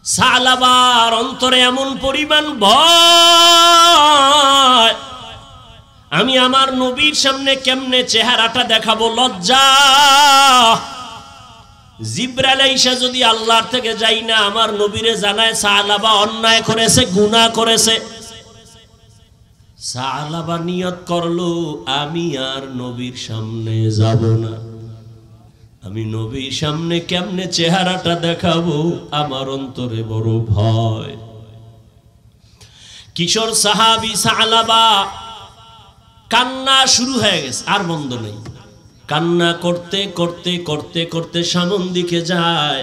সালাবার অন্তরে এমন পরিমাণ ভয়, আমি আমার নবীর সামনে কেমনে চেহারাটা দেখাবো, লজ্জা। জিবরাইল আইসা যদি আল্লাহর থেকে যাই না আমার নবীরে জানায় সালাবা অন্যায় করেছে, গুনাহ করেছে, সালাবা নিয়ত করলো আমি আর নবীর সামনে যাব না, আমি নবীর সামনে কেমনে চেহারাটা দেখাবো, আমার অন্তরে বড় ভয়। কিশোর সাহাবী সালাবা কান্না শুরু হয়ে গেছে, আর বন্ধ নেই। কান্না করতে করতে করতে করতে সামন দিকে যায়,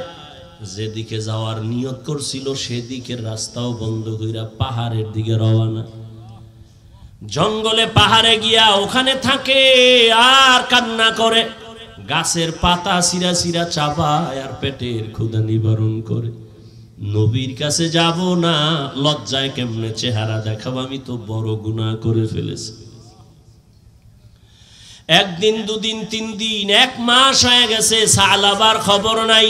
যেদিকে যাওয়ার নিয়ত করছিল সেদিকের রাস্তাও বন্ধ কইরা পাহাড়ের দিকে রওনা। জঙ্গলে পাহাড়ে গিয়া ওখানে থাকে আর কান্না করে, গাছের পাতা সিরা সিরা চাবায় আর পেটের ক্ষুধা নিবারণ করে। নবীর কাছে যাব না, লজ্জায় কেমনে চেহারা দেখাবো, আমি তো বড় গুনাহ করে ফেলেছি। একদিন, দুদিন, 3 দিন, 1 মাস হয়ে গেছে, সালাবার খবর নাই।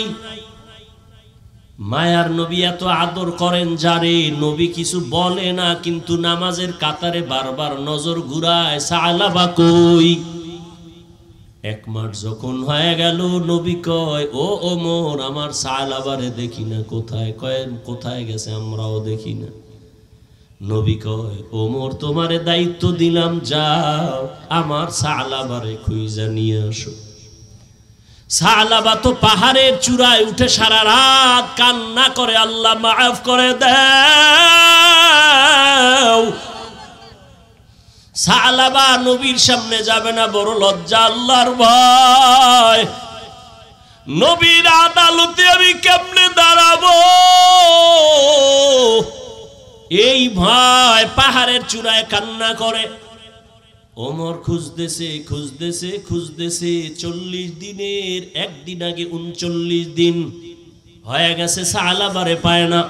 মায়ার নবী এত আদর করেন যারে, নবী কিছু বলে না, কিন্তু নামাজের কাতারে বারবার নজর ঘুরায়, সালাবা কই। 1 মাস যখন হয়ে গেল, নবী কয় ও ওমর, আমার সালাবারে দেখি না, কোথায়? কয় কোথায় গেছে, আমরাও দেখি না। নবী কয় ওমর, তোমারে দায়িত্ব দিলাম, যাও আমার সালাবারে খুঁজা নিয়ে আসো। সালাবা তো পাহাড়ের চূড়ায় উঠে সারা রাত কান্না করে, আল্লাহ মাফ করে দাও। সালাবা নবীর সামনে যাবে না, বড় লজ্জা, আল্লাহর ভয়। নবীর আদালতে আমি কেমনে দাঁড়াবো, এই ভয়, পাহাড়ের চূড়ায় কান্না করে। ওমর খুঁজতেছে খুঁজতেছে খুঁজতেছে, 40 দিনের একদিন আগে 39 দিন হয়ে গেছে, সালাবারে পায় না।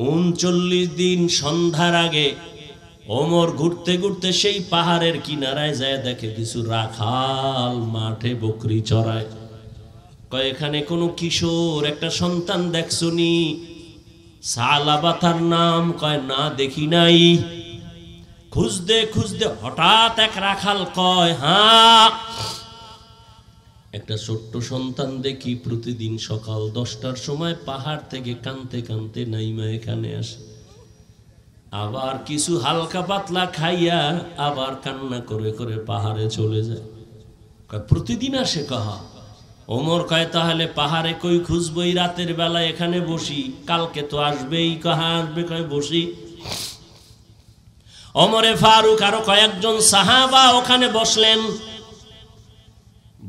39 দিন সন্ধ্যার আগে ওমর ঘুরতে ঘুরতে সেই পাহাড়ের কিনারায় যায়, দেখে কিছু রাখাল মাঠে বকরি চড়ায়। কয় এখানে কোনো কিশোর একটা সন্তান দেখছনি? সালাবা তার নাম। কয় না, দেখি নাই। খুঁজতে খুঁজতে হঠাৎ এক রাখাল কয় হ্যাঁ, একটা ছোট্ট সন্তান দেখি প্রতিদিন সকাল 10টার সময় পাহাড় থেকে কানতে কানতে নাইমা এখানে আসে, আবার কিছু হালকা পাতলা খাইয়া আবার কান্না করে করে পাহাড়ে চলে যায়। কয় প্রতিদিন আসে? কহা। ওমর কয় তাহলে পাহাড়ে কই খুঁজবই, রাতের বেলা এখানে বসি, কালকে তো আসবেই। কাহা আসবে? কয় বসি। ওমরে ফারুক আরো কয়েকজন সাহাবা ওখানে বসলেন।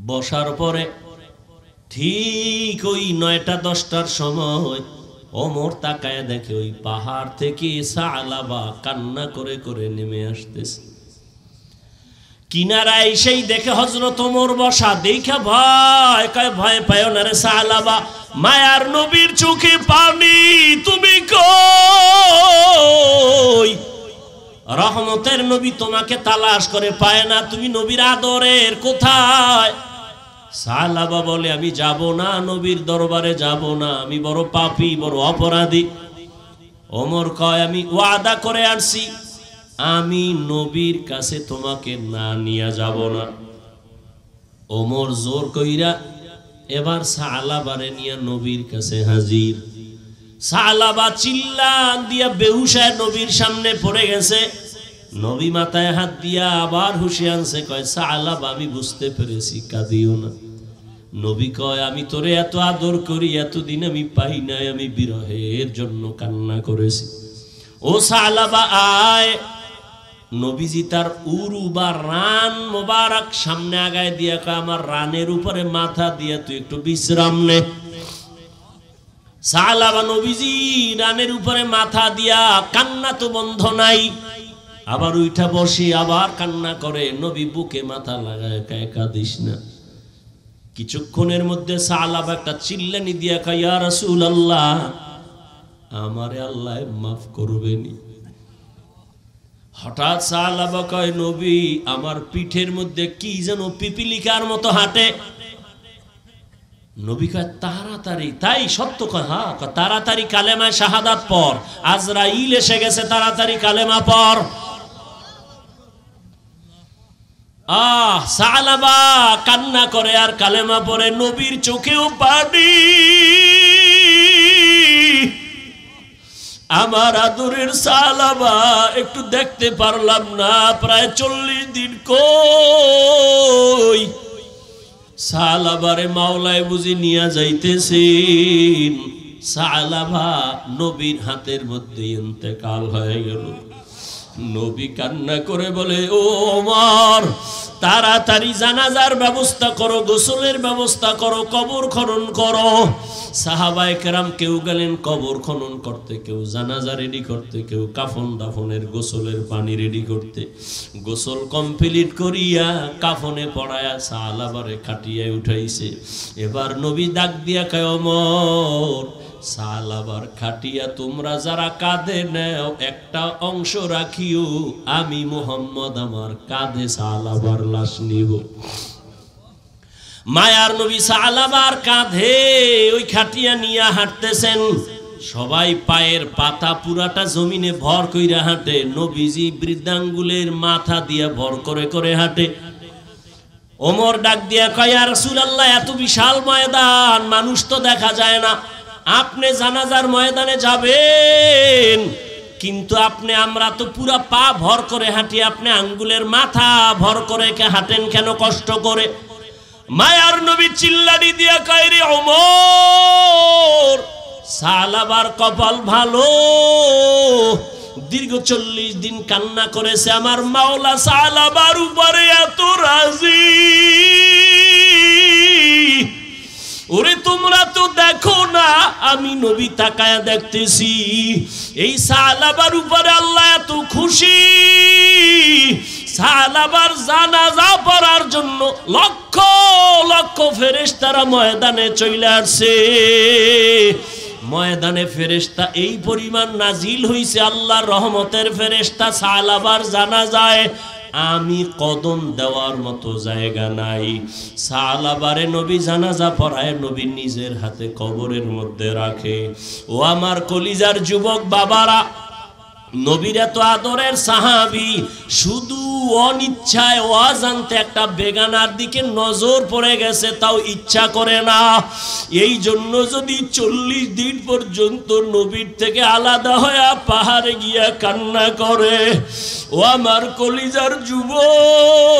বসার পরে ঠিক ওই 9টা 10টার সময় ওমর তাকায় দেখে ওই পাহাড় থেকে সালাবা কান্না করে করে নেমে আসতেছে। কিনারায় সেই দেখে হযরত ওমর বসা, দেখা ভয়। কয় ভয় পায় না রে সালাবা, মায়ার নবীর চোখে পানি, তুমি কই? রহমতের নবী তোমাকে তালাশ করে পায় না, তুমি নবীর আদরের কোথায়? সালাবা বলে আমি যাব না, নবীর দরবারে যাব না, আমি বড় পাপী, বড় অপরাধী। ওমর কয় আমি ওয়াদা করে আসছি, আমি নবীর কাছে তোমাকে না নিয়ে যাব না। ওমর জোর কইরা এবার সালাবারে নিয়ে নবীর কাছে হাজির। সালাবা চিল্লা দিয়া বেহুশায় নবীর সামনে পড়ে গেছে। নবী মাথায় হাত দিয়া আবার হুঁশে আনছে। কয় সালাবা আমি বুঝতে পেরেছি, কাঁদিও না। নবী কয় আমি তোরে এত আদর করি, এতদিন আমি পাই নাই, আমি বিরহের জন্য কান্না করেছি। ও সালাবা আয়। নবীজি তার উরু বা রান মোবারক সামনে আগায় দিয়া কয় আমার রানের উপরে মাথা দিয়া তুই একটু বিশ্রাম নে। সালাবা নবীজি রানের উপরে মাথা দিয়া, কান্না তো বন্ধ নাই, আবার উঠা বসে আবার কান্না করে। নবী বুকে মাথা লাগায় কয় কাঁদিস না। কিছুক্ষণের মধ্যে সালাবা একটা চিল্লানি দিয়া কয় ইয়া রাসূলুল্লাহ, আমারে আল্লাহ মাফ করবেনি। হঠাৎ সালাবা কয় নবী আমার পিঠের মধ্যে কি যেন পিপিলিকার মতো হাঁটে। নবী কয় তাড়াতাড়ি, তাই সত্য কয়, হ্যাঁ তাড়াতাড়ি কালেমায় শাহাদাত পড়, আজরাইল এসে গেছে, তাড়াতাড়ি কালেমা পড়। সালাবা কান্না করে আর কালেমা পড়ে, নবীর চোখেও পানি। আমার আদরের সালাবা একটু দেখতে পারলাম না, প্রায় 40 দিন কই। সালাবারে মাওলায় বুঝি নিয়ে যাইতেছেন। সালাবা নবীর হাতের মধ্যে ইন্তেকাল হয়ে গেল। নবী কান্না করে বলে, ও ওমর, তাড়াতাড়ি জানাজার ব্যবস্থা করো, গোসলের ব্যবস্থা করো, কবর খনন করো। সাহাবায়ে কেরাম কেউ গেলেন কবর খনন করতে, কেউ জানাজা রেডি করতে, কেউ কাফন দাফনের গোসলের পানি রেডি করতে। গোসল কমপ্লিট করিয়া কাফনে পড়ায়া সালাবারে খাটিয়ে উঠাইছে। এবার নবী ডাক দিয়া কয়, ওমর, সালাবার খাটিয়া তোমরা যারা কাঁধে নেও একটা অংশ রাখিও, আমি মুহাম্মদ আমার কাঁধে সালাবার লাশ নিব। মায়ার নবী সালাবার কাঁধে ওই খাটিয়া নিয়ে হাঁটতেছেন। সবাই পায়ের পাতা পুরাটা জমিনে ভর কইরা হাঁটে, নবীজি বৃদ্ধাঙ্গুলের মাথা দিয়া ভর করে করে হাঁটে। ওমর ডাক দিয়া কয়, ইয়া রাসূলুল্লাহ, এত বিশাল ময়দান, মানুষ তো দেখা যায় না, আপনি জানাজার ময়দানে যাবেন, কিন্তু আমরা তো পুরা পা ভর করে হাঁটি, আপনি আঙ্গুলের মাথা ভর করে হাঁটেন কেন কষ্ট করে? মায়ার নবী চিল্লানি দিয়া কয়, রে ওমর, সালাবার কপাল ভালো, দীর্ঘ 40 দিন কান্না করেছে, আমার মাওলা সালাবার উপরে এত রাজি। ওরে তোমরা তো দেখো না, আমি নবী তাকায়া দেখতেছি, এই সালাবার উপরে আল্লাহ এত খুশি। সালাবার জানাজা পড়ার জন্য লক্ষ লক্ষ ফেরেশতারা ময়দানে চলে আসছে। ময়দানে ফেরেশতা এই পরিমাণ নাজিল হইছে, আল্লাহর রহমতের ফেরেশতা সালাবার জানাজায় আমি কদম দেওয়ার মতো জায়গা নাই। সালাবারে নবী জানাজা পড়ায়, নবী নিজের হাতে কবরের মধ্যে রাখে। ও আমার কলিজার যুবক বাবারা, নবীর এত আদরের সাহাবী শুধু অনিচ্ছায় অজান্তে একটা বেগানার দিকে নজর পড়ে গেছে, তাও ইচ্ছা করে না। এই জন্য যদি 40 দিন পর্যন্ত নবীর থেকে আলাদা হয়ে পাহাড়ে গিয়া কান্না করে। ও আমার কলিজার যুবক,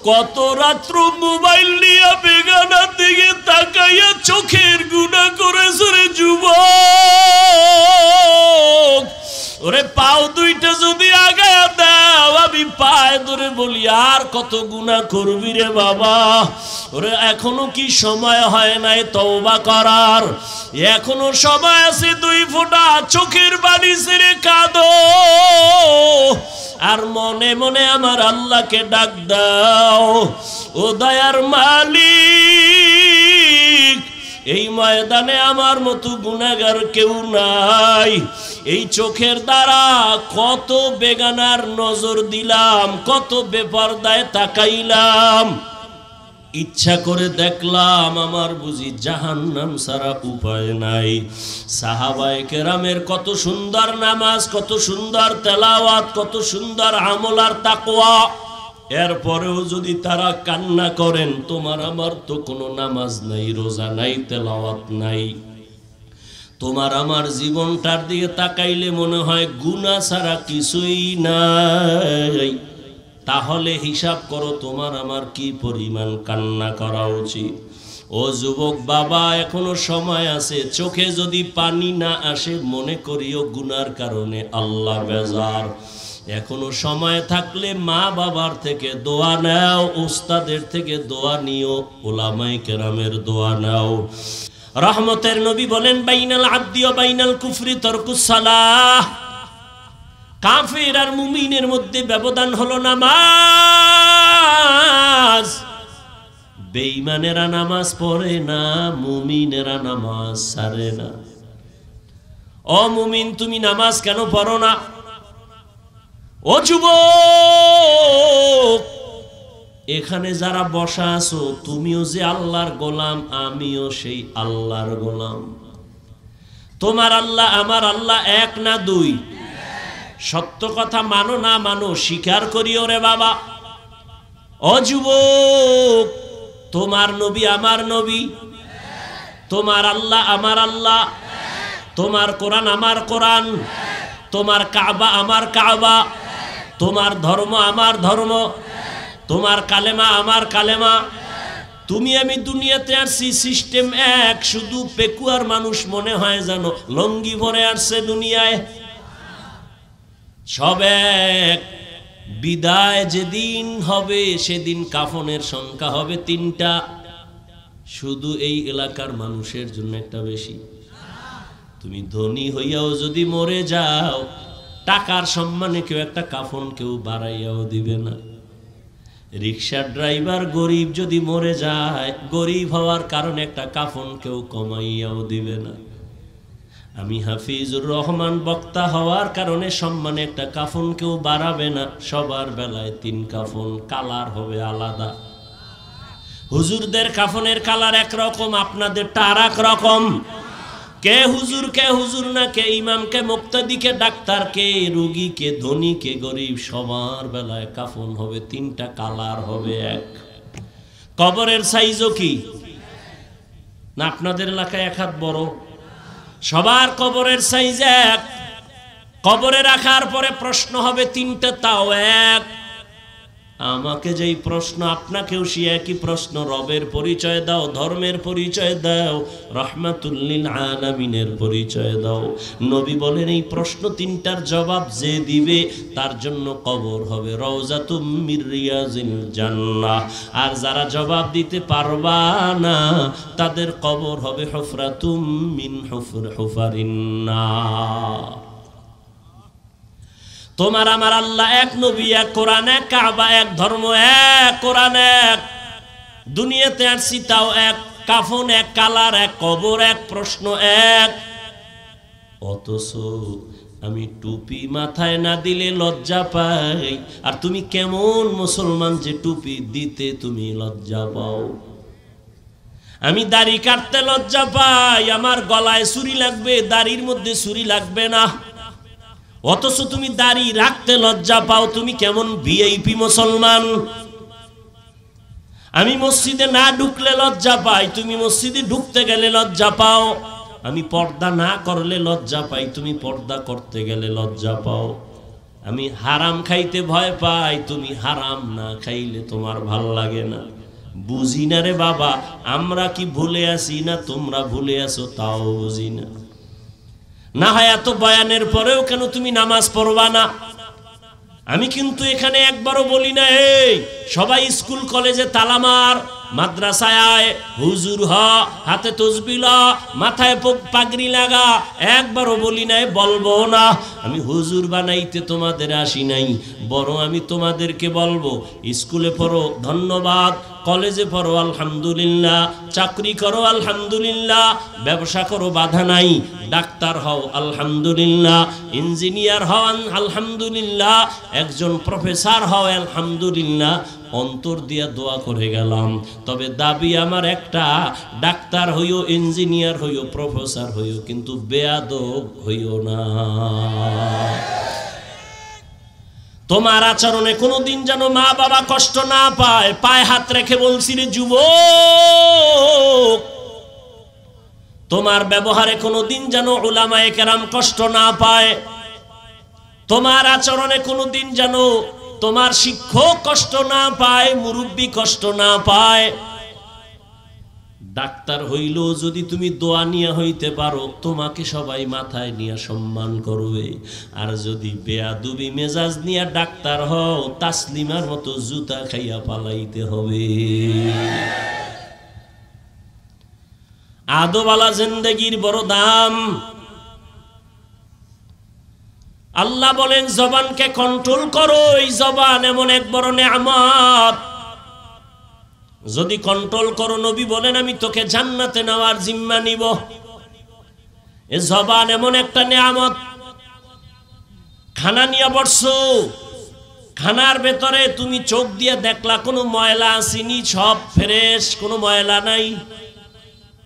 কত রাত্র মোবাইল নিয়ে বেগানার দিকে তাকাইয়া চোখের গুনাহ করেছে রে যুবক। ওরে পাও দুইটা যদি আগায়া দাও, আমি পায়ে ধরে বলি আর কত গুনাহ করবি রে বাবা। ওরে এখনো কি সময় হয় নাই তওবা করার? এখনো সময় আছে, 2 ফোঁটা চোখের পানি ছেড়ে কাঁদো আর মনে মনে আমার আল্লাহকে ডাক দাও। ও দয়ার মালিক, এই ময়দানে আমার মতো গুনাহগার কেউ নাই। এই চোখের দ্বারা কত বেগানার নজর দিলাম, কত বেপরদায় তাকাইলাম, ইচ্ছা করে দেখলাম আমার বুঝি জাহান্নাম ছাড়া উপায় নাই। সাহাবায়ে কেরামের কত সুন্দর নামাজ, কত সুন্দর তেলাওয়াত, কত সুন্দর আমল আর তাকওয়া, এরপরেও যদি তারা কান্না করেন, তোমার আমার তো কোনো নামাজ নাই, রোজা নাই, তেলাওয়াত নাই। তোমার আমার জীবনটার দিকে তাকাইলে মনে হয় গুনাহ ছাড়া কিছুই নাই। তাহলে হিসাব করো তোমার আমার কি পরিমাণ কান্না করা উচিত। ও যুবক বাবা, এখনো সময় আছে। চোখে যদি পানি না আসে, মনে করিও গুনার কারণে আল্লাহ বেজার। এখনো সময় থাকলে মা বাবার থেকে দোয়া নাও, উস্তাদের থেকে দোয়া নিও, উলামায়ে কেরামের দোয়া নাও। রহমতের নবী বলেন, বাইনাল আবদি ওয়া বাইনাল কুফরি তারকুস সালাহ। কাফের আর মুমিনের মধ্যে ব্যবধান হলো নামাজ। বেঈমানেরা নামাজ পড়ে না, মুমিনেরা নামাজ ছাড়ে না। ও মুমিন, তুমি নামাজ কেন পড়ো না? ও যুবক, এখানে যারা বসা আছো তুমিও যে আল্লাহর গোলাম, আমিও সেই আল্লাহর গোলাম। তোমার আল্লাহ আমার আল্লাহ এক না দুই? সত্য কথা মানো না মানো স্বীকার করিও রে বাবা। ও যুবক, তোমার নবী আমার নবী, তোমার আল্লাহ আমার আল্লাহ, তোমার কোরআন আমার কোরআন, তোমার কাবা আমার কাবা, তোমার ধর্ম আমার ধর্ম, তোমার কালেমা আমার কালেমা। তুমি আমি দুনিয়াতে আসছি সিস্টেম এক, শুধু পেকুয়ার মানুষ মনে হয় জানো লঙ্গি ভরে আসছে দুনিয়ায়। সব এক। বিদায় যেদিন হবে সেদিন কাফনের সংখ্যা হবে 3টা। শুধু এই এলাকার মানুষের জন্য একটা বেশি। তুমি ধনী হইয়াও যদি মরে যাও, টাকার সম্মানে কেউ একটা কাফন কেউ বাড়াইয়াও দিবে না। রিক্সার ড্রাইভার গরিব যদি মরে যায়, গরিব হওয়ার কারণে একটা কাফন কেউ কমাইয়াও দিবে না। আমি হাফিজুর রহমান বক্তা হওয়ার কারণে সম্মানে একটা কাফন কেউ বাড়াবে না। সবার বেলায় 3 কাফন, কালার হবে আলাদা। হুজুরদের কাফনের কালার একরকম, আপনাদেরটা আর এক রকম। কে হুজুর না, কে ইমাম, কে মুক্তাদি, কে ডাক্তার, কে রোগী, কে ধনী, কে গরিব, সবার বেলায় কাফন হবে 3টা, কালার হবে এক। কবরের সাইজও কি না? আপনাদের এলাকায় 1 হাত বড়, সবার কবরের সাইজ এক। কবরে রাখার পরে প্রশ্ন হবে 3টা, তাও এক। আমাকে যেই প্রশ্ন আপনাকেও সে একই প্রশ্ন। রবের পরিচয় দাও, ধর্মের পরিচয় দাও, রাহমাতুল লিল আলামিনের পরিচয় দাও। নবী বলেন এই প্রশ্ন 3টার জবাব যে দিবে তার জন্য কবর হবে রওজাতুম মির রিয়াজিল জান্নাহ। আর যারা জবাব দিতে পারবা না তাদের কবর হবে হুফরাতুম মিন হুফারিন নার। তোমার আমার আল্লাহ এক, নবী এক, কোরআন এক, কাবা এক, ধর্ম এক, কোরআন এক। দুনিয়াতে আসছি তাও এক, কাফন এক, কালার এক, কবর এক, প্রশ্ন এক। অথচ আমি টুপি মাথায় না দিলে লজ্জা পাই। আর তুমি কেমন মুসলমান যে টুপি দিতে তুমি লজ্জা পাও? আমি দাড়ি কাটতে লজ্জা পাই, আমার গলায় ছুরি লাগবে, দাড়ির মধ্যে ছুরি লাগবে না। অথচ তুমি দাড়ি রাখতে লজ্জা পাও। তুমি কেমন ভিআইপি মুসলমান? আমি মসজিদে না ঢুকলে লজ্জা পাই, তুমি মসজিদে ঢুকতে গেলে লজ্জা পাও। আমি পর্দা না করলে লজ্জা পাই, তুমি পর্দা করতে গেলে লজ্জা পাও। আমি হারাম খাইতে ভয় পাই, তুমি হারাম না খাইলে তোমার ভাল লাগে না। বুঝি না রে বাবা, আমরা কি ভুলে আছি না তোমরা ভুলে আছো তাও বুঝি না। না হয় এত বয়ানের পরেও কেন তুমি নামাজ পড়বা না? আমি কিন্তু এখানে একবারও বলি না এই সবাই স্কুল কলেজে তালা মার, মাদ্রাসায় আয়, হুজুর হ, হাতে তসবিহ ল, মাথায় পাগড়ি লাগা। একবারও বলি নাই, বলবো না। আমি হুজুর বানাইতে তোমাদের আসি নাই, বরং আমি তোমাদেরকে বলবো স্কুলে পড়ো ধন্যবাদ, কলেজে পড়ো আলহামদুলিল্লাহ, চাকরি করো আলহামদুলিল্লাহ, ব্যবসা করো বাধা নাই, ডাক্তার হও আলহামদুলিল্লাহ, ইঞ্জিনিয়ার হও আলহামদুলিল্লাহ, একজন প্রফেসর হও আলহামদুলিল্লাহ। অন্তর দিয়া দোয়া করে গেলাম। তবে দাবি আমার একটা, ডাক্তার হইও, ইঞ্জিনিয়ার হইও, প্রফেসর হইও, কিন্তু বেয়াদব হইও না। তোমার আচরণে কোনোদিন যেন মা বাবা কষ্ট না পায়। পায়ে হাত রেখে বলছি রে যুবক, তোমার ব্যবহারে কোনোদিন যেন উলামায়ে কেরাম কষ্ট না পায়। তোমার আচরণে কোনোদিন যেন তোমার শিক্ষক কষ্ট না পায়, মুরব্বী কষ্ট না পায়। ডাক্তার হইলেও যদি তুমি দোয়া নিয়ে হইতে পারো, তোমাকে সবাই মাথায় নিয়ে সম্মান করবে। আর যদি বেয়াদবি মেজাজ নিয়ে ডাক্তার হও, তাসলিমার মতো জুতা খাইয়া পালাইতে হবে। আদবালা জিন্দেগির বড় দাম। আল্লাহ বলেন জবানকে কন্ট্রোল করো। এই জবান এমন এক বড় নেয়ামত, যদি কন্ট্রোল করো, নবী বলেন আমি তোকে জান্নাতে নেওয়ার জিম্মা নিব। এ জবান এমন একটা নেয়ামত। খানা নিয়ে বসছো, খানার ভেতরে তুমি চোখ দিয়ে দেখলা কোনো ময়লা আসেনি, সব ফ্রেশ, কোনো ময়লা নাই,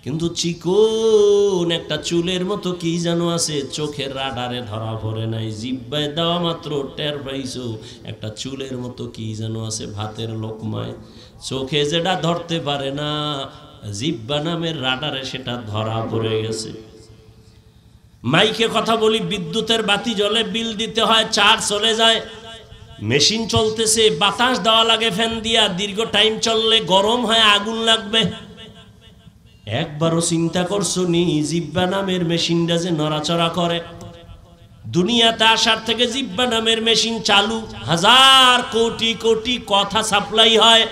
কিন্তু চিকন একটা চুলের মতো কি যেন আছে, চোখের রাডারে ধরা পড়ে নাই, জিহ্বায় দেওয়া মাত্র টের পাইছো একটা চুলের মতো কি যেন আছে ভাতের লোকমায়, চোখে যেটা ধরতে পারে না জিহ্বা নামের রাডারে সেটা ধরা পড়ে গেছে। মাইকে কথা বলি, বিদ্যুতের বাতি জ্বলে, বিল দিতে হয়, চার্জ চলে যায়, মেশিন চলতেছে, বাতাস দেওয়া লাগে ফ্যান দিয়া, দীর্ঘ টাইম চললে গরম হয়, আগুন লাগবে। একবারও চিন্তা করছো নি জিহ্বা নামের মেশিনটা যে নড়াচড়া করে? দুনিয়াতে আসার থেকে জিহ্বা নামের মেশিন চালু, হাজার কোটি কোটি কথা সাপ্লাই হয়।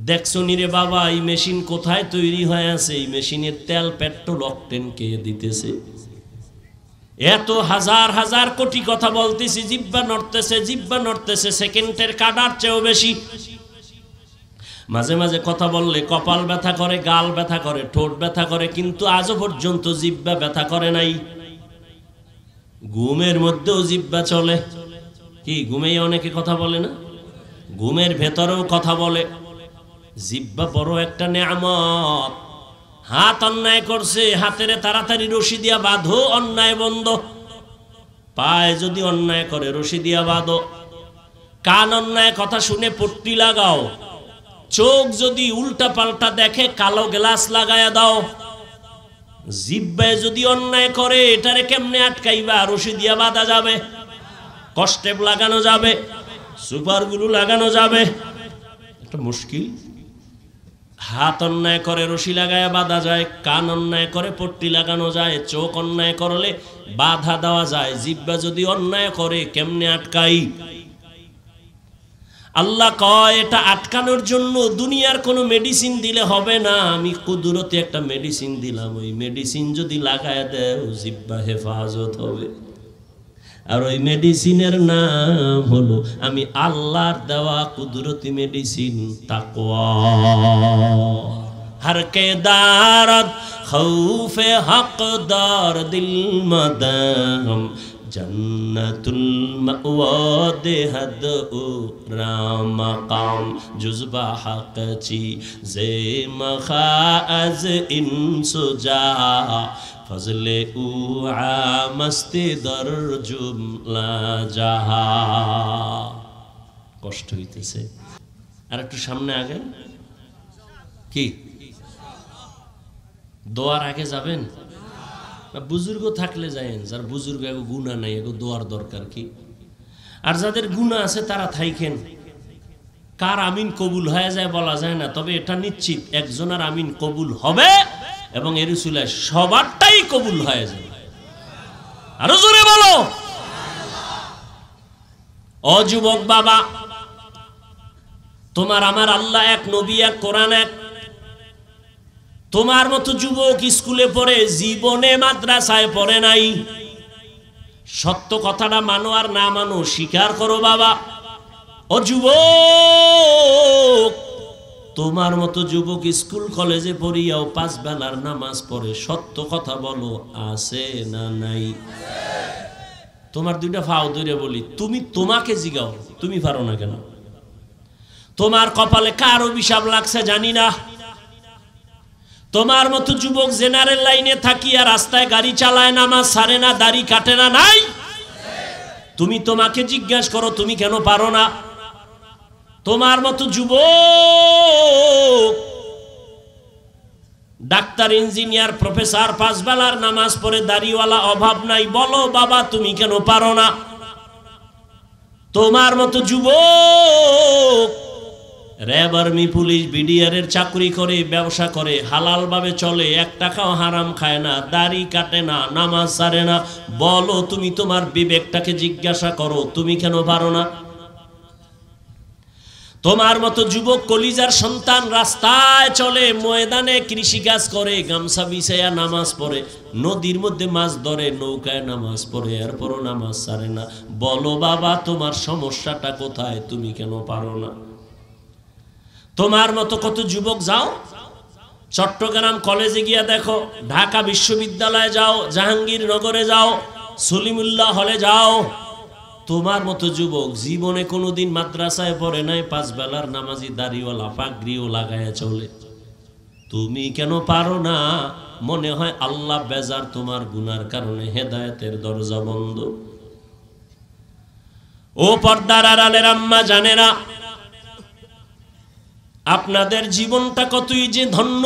দেখছো নি রে বাবা এই মেশিন কোথায় তৈরি হয়ে আছে? এই মেশিনের তেল পেট্রোল অকটেন কে দিতেছে? এত হাজার হাজার কোটি কথা বলতেছি, জিহ্বা নড়তেছে, জিহ্বা নড়তেছে, সেকেন্ডের কাটার চেয়েও বেশি। মাঝে মাঝে কথা বললে কপাল ব্যথা করে, গাল ব্যথা করে, ঠোঁট ব্যথা করে, কিন্তু আজও পর্যন্ত জিহ্বা ব্যথা করে নাই। ঘুমের মধ্যেও জিহ্বা চলে, কি ঘুমেই অনেকে কথা বলে না? ঘুমের ভেতরেও কথা বলে। জিহ্বা বড় একটা নেয়ামত। হাত অন্যায় করছে, হাতের তাড়াতাড়ি রশি দিয়া বাঁধো, অন্যায় বন্ধ। পায়ে যদি অন্যায় করে রশি দিয়া বাঁধো। কান অন্যায় কথা শুনে পট্টি লাগাও। চোখ যদি উল্টা পাল্টা দেখে কালো গ্লাস লাগায়া দাও। জিহ্বায় যদি অন্যায় করে এটারে কেমনে আটকাইবা? রশি দিয়া বাঁধা যাবে, কষ্টেপ লাগানো যাবে, সুপারগুলো লাগানো যাবে, একটা মুশকিল। হাত অন্যায় করে রশি লাগায়া বাঁধা যায়, কান অন্যায় করে পট্টি লাগানো যায়, চোখ অন্যায় করলে বাধা দেওয়া যায়। জিহ্বা যদি অন্যায় করে কেমনে আটকাই? আল্লাহ কয় এটা আটকানোর জন্য দুনিয়ার কোনো মেডিসিন দিলে হবে না, আমি কুদরতে একটা মেডিসিন দিলাম, ওই মেডিসিন যদি লাগায় দেও জিহ্বা হেফাজত হবে। আর ওই মেডিসিনের নাম হলো আমি আল্লাহর দেওয়া কুদরতি মেডিসিন তাকওয়া। हर के दारत खौफे हकदार दिल मदाम जन्नतुल मअवा देहद उ रामकाम जुज़बा हक़ची ज़े मखाअज़ इंसुजा फज़ले उ आमस्ती दर जुमला जहा। কষ্ট হইতেছে, আর একটু সামনে আগে কি দোয়ার আগে যাবেন? বুজুর্গ থাকলে যায়েন, যার বুজুর্গ এগো গুনাহ নাই এগো দোয়ার দরকার কি? আর যাদের গুনাহ আছে তারা থাইকেন। কার আমিন কবুল হয়ে যায় বলা যায় না, তবে এটা নিশ্চিত একজনের আমিন কবুল হবে এবং এর উসিলায় সবারটাই কবুল হয়ে যায়। আরো জোরে বলো। ও যুবক বাবা, তোমার আমার আল্লাহ এক, নবী এক, কোরআন এক। তোমার মতো যুবক স্কুলে পড়ে জীবনে মাদ্রাসায় পড়ে নাই। সত্য কথাটা মানো আর না মানো স্বীকার করো বাবা। ও যুবক, তোমার মতো যুবক স্কুল কলেজে পড়িয়াও 5 বেলার নামাজ পড়ে, সত্য কথা বলো আছে না নাই? তোমার দুইটা ফাও ধরে বলি, তুমি তোমাকে জিগাও তুমি পারো না কেন? তোমার কপালে কার অভিশাপ লাগছে জানি না। তোমার মতো যুবক জেনারেল লাইনে থাকিয়া রাস্তায় গাড়ি চালায়, নামাজ ছাড়ে না, দাড়ি কাটে না, নাই? তুমি তোমাকে জিজ্ঞাসা করো তুমি কেন পারো না? তোমার মতো যুবক ডাক্তার, ইঞ্জিনিয়ার, প্রফেসর 5 বেলার নামাজ পড়ে, দাড়িওয়ালা, অভাব নাই, বলো বাবা তুমি কেন পারো না? তোমার মতো যুবক র্যাব, আর্মি, পুলিশ, বিডিআর এর চাকরি করে, ব্যবসা করে, হালাল ভাবে চলে, 1 টাকাও হারাম খায় না, দাড়ি কাটে না, নামাজ ছাড়ে না, বলো তুমি তোমার বিবেকটাকে জিজ্ঞাসা করো তুমি কেন পারো না? তোমার মতো যুবক কলিজার সন্তান রাস্তায় চলে, ময়দানে কৃষিকাজ করে, গামছা বিছায়া নামাজ পড়ে, নদীর মধ্যে মাছ ধরে, নৌকায় নামাজ পড়ে, এরপরও নামাজ ছাড়ে না, বলো বাবা তোমার সমস্যাটা কোথায়? তুমি কেন পারো না? তোমার মতো কত যুবক যাও চট্টগ্রাম কলেজে গিয়া দেখো, ঢাকা বিশ্ববিদ্যালয়ে যাও, জাহাঙ্গীরনগরে যাও, সলিমুল্লাহ হলে যাও, তোমার মতো যুবক জীবনে কোনোদিন মাদ্রাসায় পড়ে নাই, 5 বেলার নামাজি, দাড়িওয়ালা, পাগড়িও লাগায়া চলে, তুমি কেন পারো না? মনে হয় আল্লাহ বেজার তোমার গুনার কারণে, হেদায়েতের দরজা বন্ধ। ও পর্দার আড়ালের আম্মা জানেরা, আপনাদের জীবনটা কতই যে ধন্য।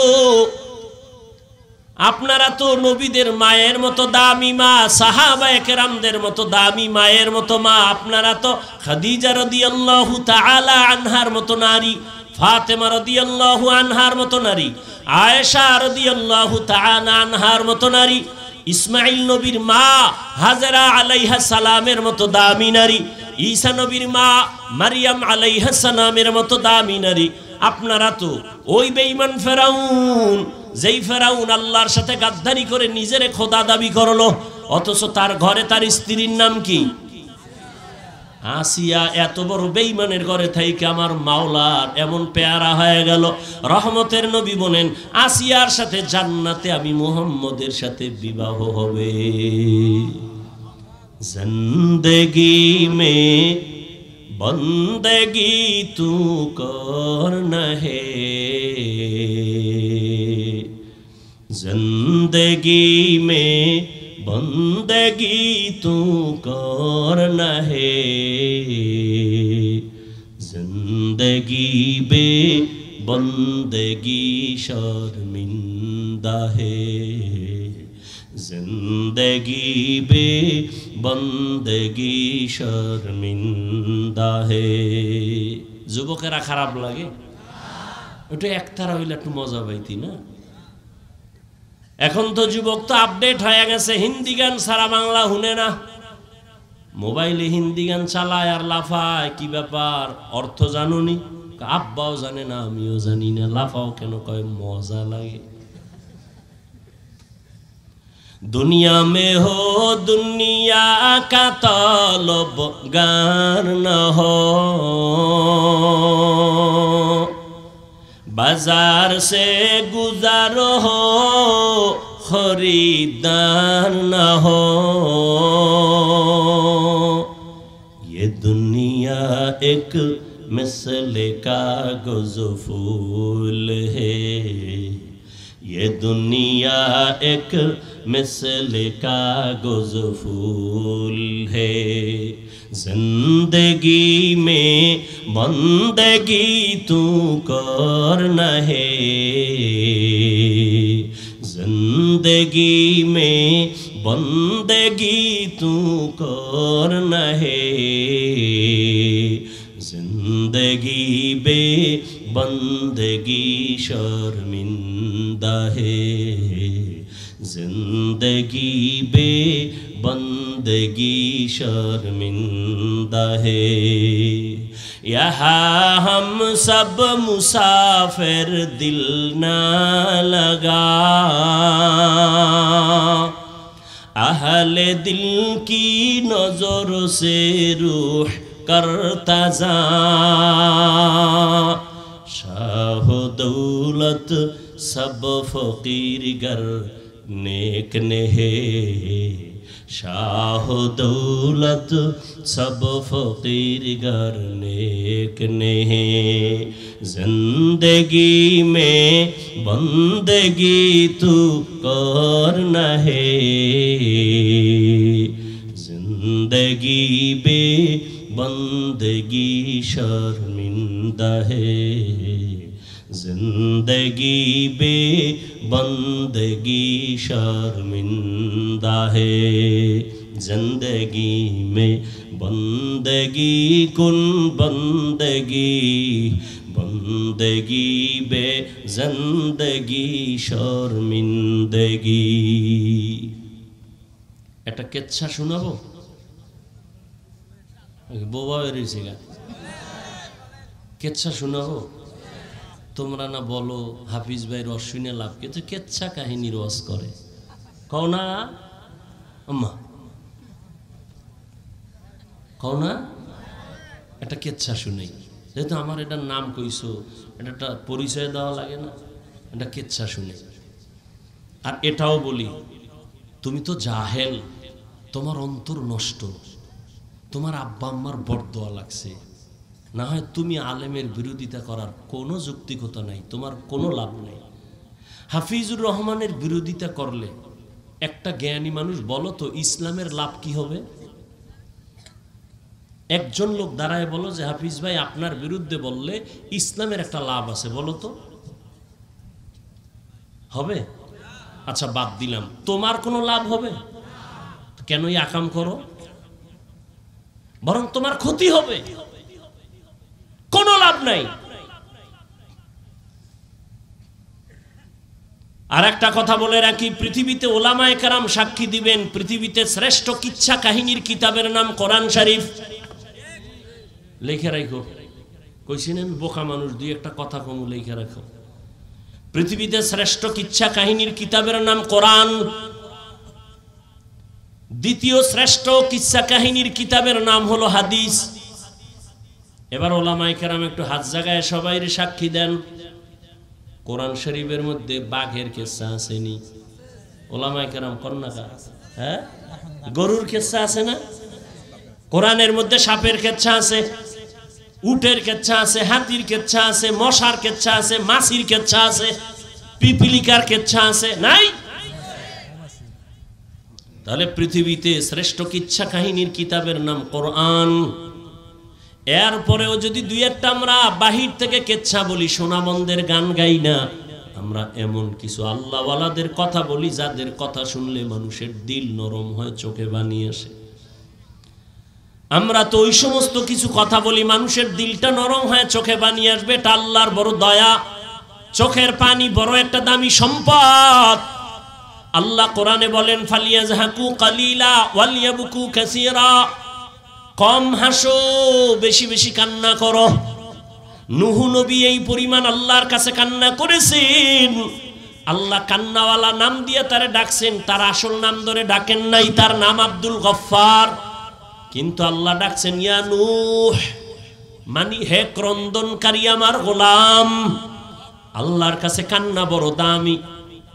আপনারা তো নবীদের মায়ের মতো দামি মা, সাহাবায়ে কেরামদের মতো দামি মায়ের মতো মা। আপনারা তো খাদিজা রাদিয়াল্লাহু তাআলা আনহার মতো নারী, ফাতেমা রাদিয়াল্লাহু আনহার মতো নারী, আয়েশা রাদিয়াল্লাহু তাআলা আনহার মতো নারী, ইসমাইল নবীর মা হাজেরা আলাইহা সালামের মতো দামি নারী, ঈসা নবীর মা মারিয়াম আলাইহা সালামের মতো দামি নারী। আপনারা তো ওই বেঈমান ফেরাউন, যেই ফেরাউন আল্লাহর সাথে গাদ্দারি করে নিজেরে খোদা দাবি করলো, অথচ তার ঘরে তার স্ত্রীর নাম কি? আসিয়া। এত বড় বেঈমানের ঘরে থাইকে আমার মাওলার এমন পেয়ারা হয়ে গেল। রহমতের নবী বলেন, আসিয়ার সাথে জান্নাতে আমি মুহাম্মদের সাথে বিবাহ হবে। জিন্দেগি মে বন্দেগি তু করনা হে, जिंदगी में बंदगी तू करना है, जिंदगी बे बंदगी शर्मिंदा है, जिंदगी बे बंदगी शर्मिंदा है। যুবকেরা খারাপ লাগে? ওটা একতারা হইলে একটু মজা পাইতি না? এখন তো যুবক তো আপডেট হয়ে গেছে, হিন্দি গান সারা বাংলা শুনে না, মোবাইলে হিন্দি গান চালায় আর লাফায়। কি ব্যাপার, অর্থ জানুনি? আব্বাও জানে না, আমিও জানি না। লাফাও কেন? কয় মজা লাগে। दुनिया में हो दुनिया का तलब गार न हो, बाजार से गुजार हो खरीदार न हो, ये दुनिया एक मिसले कागज़ फूल है, ये दुनिया एक मिसले कागज़ फूल है, जिंदगी में बंदगी तू करना है, जिंदगी में बंदगी तू करना है, जिंदगी बे बंदगी शर्मिंदा है, जिंदगी बे बंदगी शर्मिंदा है। यहाँ हम सब मुसाफिर, दिल ना लगा, अहले दिल की नजर से रूह करता जा, शाह दौलत सब फकीर गर नेक ने है, शाह दौलत सब फकीर गर नेक ने है, जिंदगी में बंदगी तू करना है, जिंदगी बे बंदगी शर्मिंदा है, जिंदगी बे बंदगी शर्मिंदा है, जिंदगी में बंदगी कुन बंदगी, बंदगी बे जिंदगी शर्मिंदगी। একটা কেচ্ছা শোনাবো? বোবা বেরিয়েছে গা, কেচ্ছা শোনাবো? তোমরা না বলো হাফিজ ভাই রস শুনে লাভ, কিন্তু কেচ্ছা কাহিনী রস করে, কও না আম্মা, কও না? একটা কেচ্ছা শুনেই, যেহেতু আমার এটার নাম কইছো, এটা একটা পরিচয় দেওয়া লাগে না? এটা কেচ্ছা শুনে। আর এটাও বলি, তুমি তো জাহেল, তোমার অন্তর নষ্ট, তোমার আব্বা আম্মার বরদোয়া লাগছে, না হয় তুমি আলেমের বিরোধিতা করার কোনো যৌক্তিকতা নাই, তোমার কোনো লাভ নেই। হাফিজুর রহমানের বিরোধিতা করলে একটা জ্ঞানী মানুষ বলো তো ইসলামের লাভ কি হবে? একজন লোক দাঁড়ায় বলো যে হাফিজ ভাই আপনার বিরুদ্ধে বললে ইসলামের একটা লাভ আছে, বলো তো হবে? আচ্ছা বাদ দিলাম, তোমার কোনো লাভ হবে? কেনই আকাম করো, বরং তোমার ক্ষতি হবে, কোনো লাভ নাই। আর একটা কথা বলে রাখি, পৃথিবীতে ওলামায়ে কেরাম সাক্ষী দিবেন, পৃথিবীতে শ্রেষ্ঠ কিচ্ছা কাহিনীর কিতাবের নাম কোরআন শরীফ। লিখে রাখো, কইছিলেন বোকা মানুষ, দুই একটা কথা কম লিখে রাখো। পৃথিবীতে শ্রেষ্ঠ কিচ্ছা কাহিনীর কিতাবের নাম কোরআন, দ্বিতীয় শ্রেষ্ঠ কিচ্ছা কাহিনীর কিতাবের নাম হলো হাদিস। এবার ওলামায়ে কেরাম একটু হাত জাগায় সবাই সাক্ষী দেন, কোরআন শরীফের মধ্যে বাঘের কিচ্ছা আসেনি? ওলামায়ে কেরাম কন্যা, হ্যাঁ গরুর কিচ্ছা আছে না? কোরআনের মধ্যে সাপের কিচ্ছা আছে, উটের কিচ্ছা আছে, হাতির কিচ্ছা আছে, মশার কিচ্ছা আছে, মাছির কিচ্ছা আছে, পিপিলিকার কিচ্ছা আছে, নাই? তাহলে পৃথিবীতে শ্রেষ্ঠ কিচ্ছা কাহিনীর কিতাবের নাম কোরআন। এরপরেও যদি দুই একটা আমরা বাহির থেকে কিচ্ছা বলি, সোনামন্দের গান গাই না, আমরা এমন কিছু আল্লাহওয়ালাদের কথা বলি যাদের কথা শুনলে মানুষের দিল নরম হয়, চোখে পানি আসে। আমরা তো ওই সমস্ত কিছু কথা বলি মানুষের দিলটা নরম হয়, চোখে পানি আসবে, এটা আল্লাহর বড় দয়া। চোখের পানি বড় একটা দামি সম্পদ। আল্লাহ কোরআনে বলেন ফালিয়াজহাকু কালিলা ওয়ালিয়াবকু কাসীরা, কম হাসো, বেশি বেশি কান্না করো। নূহ নবী এই পরিমাণ আল্লাহর কাছে কান্না করেছেন, আল্লাহ কান্নাওয়ালা নাম দিয়ে তারে ডাকছেন, তার আসল নাম ধরে ডাকেন নাই, তার নাম আব্দুল গফফার, কিন্তু আল্লাহ ডাকছেন ইয়া নূহ, মানি হে ক্রন্দনকারী আমার গোলাম। আল্লাহর কাছে কান্না বড় দামি,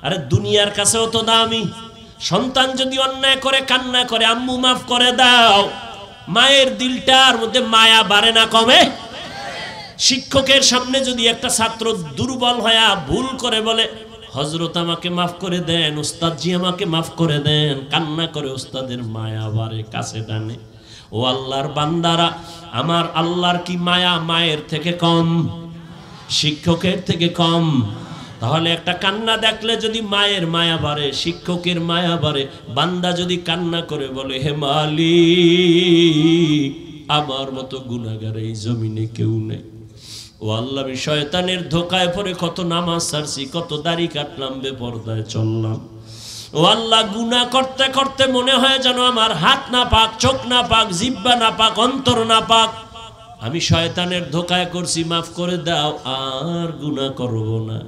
আরে দুনিয়ার কাছেও তো দামি। সন্তান যদি অন্যায় করে কান্না করে, আম্মু মাফ করে দাও, মায়ের দিলটার মধ্যে মায়া বাড়ে না কমে? শিক্ষকের সামনে যদি একটা ছাত্র দুর্বল হয়ে ভুল করে বলে হযরত আমাকে মাফ করে দেন, উস্তাদজি আমাকে মাফ করে দেন, কান্না করে, উস্তাদের মায়া বাড়ে, কাছে টানে। ও আল্লাহর বান্দারা, আমার আল্লাহর কি মায়া মায়ের থেকে কম, শিক্ষকের থেকে কম? তাহলে একটা কান্না দেখলে যদি মায়ের মায়া বাড়ে, শিক্ষকের মায়া বাড়ে, বান্দা যদি কান্না করে বলে হে মালিক, আমার মতো গুনাহগার এই জমিনে কেউ নেই, ও আল্লাহ আমি শয়তানের ধোকায় পড়ে কত নামাজ ছাড়ছি, কত দাড়ি কাটলাম, বেপরদায় চললাম, ও আল্লাহ গুনাহ করতে করতে মনে হয় যেন আমার হাত না পাক, চোখ না পাক, জিহ্বা না পাক, অন্তর না পাক, আমি শয়তানের ধোকায় করছি, মাফ করে দাও, আর গুনাহ করব না।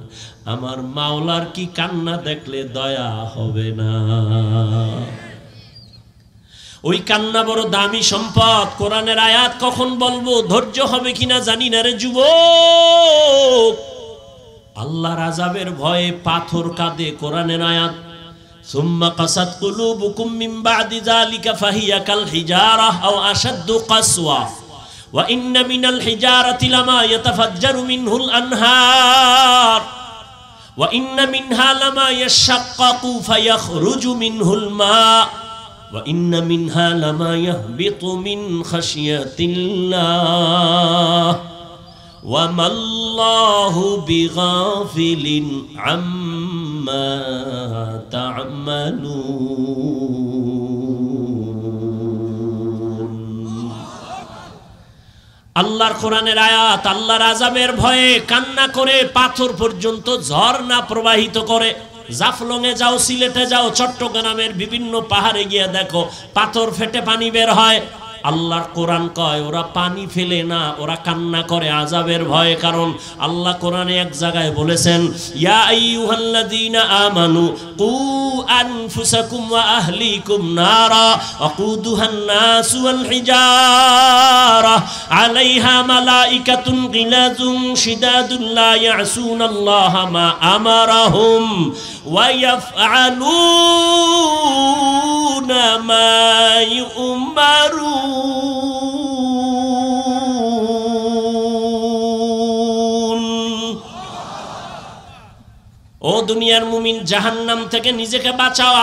আমার মাওলার কি কান্না দেখলে দয়া হবে না? ওই কান্না বড় দামি সম্পদ। কোরআনের আয়াত কখন বলবো, ধৈর্য হবে কিনা জানি না রে যুবক। আল্লাহর আযাবের ভয়ে পাথর কাঁদে, কোরআনের আয়াত সুম্মা কাসাত কুলুবুকুম মিন বাদি যালিকা ফাহিয়া কাল হিজারা আও আশাদ্দু কাসওয়া ওয়া ইন্না মিনাল হিজারাতি লামা ইয়াতাফাজ্জারু মিনহুল আনহার ওয়া ইন্না মিনহা লামা ইয়াশাক্কাকু ফায়াখরুজু মিনহুল মা ওয়া ইন্না মিনহা লামা ইয়াহবিতু মিন খাশিয়াতিল্লাহ ওয়া মাল্লাহু বিগাফিলিন আম্মা তা'মালুন। আল্লাহর কোরআনের আয়াত আল্লাহর আযাবের ভয়ে কান্না করে পাথর পর্যন্ত ঝর্ণা প্রবাহিত করে। জাফলংয়ে যাও, সিলেটে যাও, চট্টগ্রামের বিভিন্ন পাহাড়ে গিয়ে দেখো পাথর ফেটে পানি বের হয়। আল্লাহর কোরআন কয় ওরা পানি ফেলে না, ওরা কান্না করে আযাবের ভয়ে। কারণ আল্লাহ কোরআনে এক জায়গায় বলেছেন ইয়া আইয়ুহাল্লাযীনা আমানু কু আনফুসাকুম ওয়া আহলিকুম নারা ওয়াকুদুহান নাসু ওয়াল হিজারা আলাইহা মালাইকাতুন গিলাযুন শিদাদুন লা ইয়াসুনাল্লাহা মা আমারাহুম ওয়া ইয়াফআলুনা মা ইউমারুন। দুনিয়ার মুমিন জাহান্নাম থেকে নিজেকে বাঁচাও,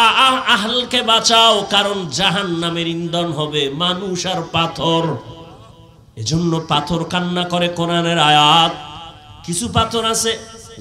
আহলকে বাঁচাও, কারণ জাহান্নামের ইন্ধন হবে মানুষ আর পাথর। এজন্য পাথর কান্না করে। কোরআনের আয়াত, কিছু পাথর আছে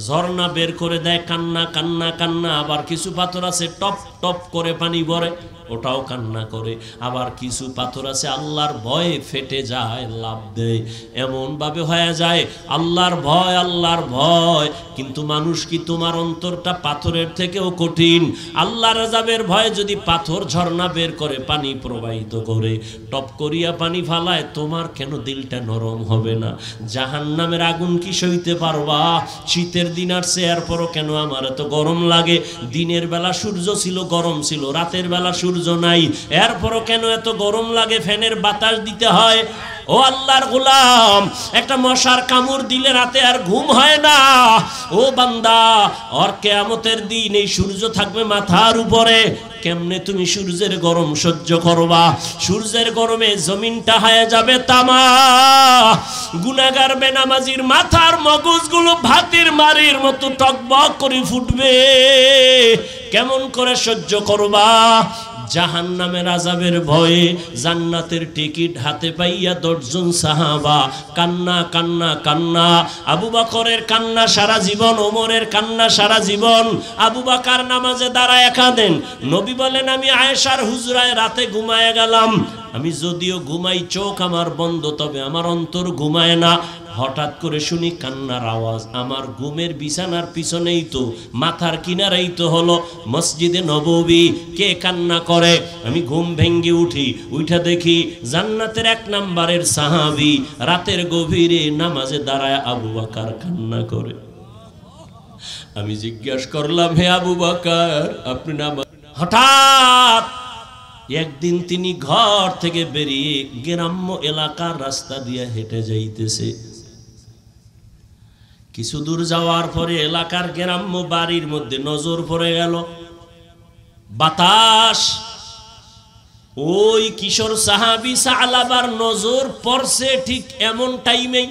ঝর্ণা বের করে দেয়, কান্না কান্না কান্না। আবার কিছু পাথর আছে টপ টপ করে পানি ভরে, ওটাও কান্না করে। আবার কিছু পাথর আছে আল্লাহর ভয়ে ফেটে যায়, লাভ দেয়। এমন ভাবে হয়ে যায় আল্লাহর ভয়, আল্লাহর ভয়। কিন্তু মানুষ কি, তোমার অন্তরটা পাথরের থেকেও কঠিন। আল্লাহর আযাবের ভয়ে যদি পাথর ঝর্ণা বের করে, পানি প্রবাহিত করে, টপ করিয়া পানি ফালায়, তোমার কেন দিলটা নরম হবে না? জাহান্নামের আগুন কি সইতে পারবা? শীতের দিন আসছে, এরপরও কেন আমার এত গরম লাগে? দিনের বেলা সূর্য ছিল, গরম ছিল, রাতের বেলা সূর্য নাই, এরপরও কেন এত গরম লাগে? ফ্যানের বাতাস দিতে হয়। ও আল্লাহর গোলাম, একটা মশার কামড় দিলে রাতে আর ঘুম হয় না। ও বান্দা, আর কিয়ামতের দিন এই সূর্য থাকবে মাথার উপরে, কেমনে তুমি সূর্যের গরম সহ্য করবা? সূর্যের গরমে জমিনটা হয়ে যাবে তামা। গুনাহগার বেনামাজির মাথার মগজগুলো ভাতের মারির মতো টকবক করে ফুটবে, কেমন করে সহ্য করবা? জাহান্নামের আযাবের ভয়ে জান্নাতের টিকিট হাতে পাইয়া 10 জন সাহাবা কান্না কান্না কান্না। আবু বকরের কান্না সারা জীবন, ওমরের কান্না সারা জীবন। আবু বকর নামাজে দাঁড়ায় কাঁদেন। নবী বলেন, আমি আয়েশার হুজরায় রাতে ঘুমায় গেলাম। আমি যদিও ঘুমাই, চোখ আমার বন্ধ, তবে আমার অন্তর ঘুমায় না। হঠাৎ করে শুনি কান্নার আওয়াজ। আমার ঘুমের বিছানার পিছনেই তো, মাথার কিনারেই তো হলো মসজিদে নববী। কে কান্না করে? আমি ঘুম ভেঙ্গে উঠি, উঠা দেখি জান্নাতের 1 নম্বরের সাহাবী রাতের গভীরে নামাজে দাঁড়ায় আবু বকর কান্না করে। আমি জিজ্ঞাসা করলাম, হে আবু বকর, আপনি নামাজ? হঠাৎ একদিন তিনি ঘর থেকে বেরিয়ে গ্রাম্য এলাকার রাস্তা দিয়ে হেঁটে যাইতেছে। কিছু দূর যাওয়ার পরে এলাকার গ্রাম্য বাড়ির মধ্যে নজর পড়ে গেল। বাতাস, ওই কিশোর সাহাবী সালাবার নজর পড়ছে ঠিক এমন টাইমেই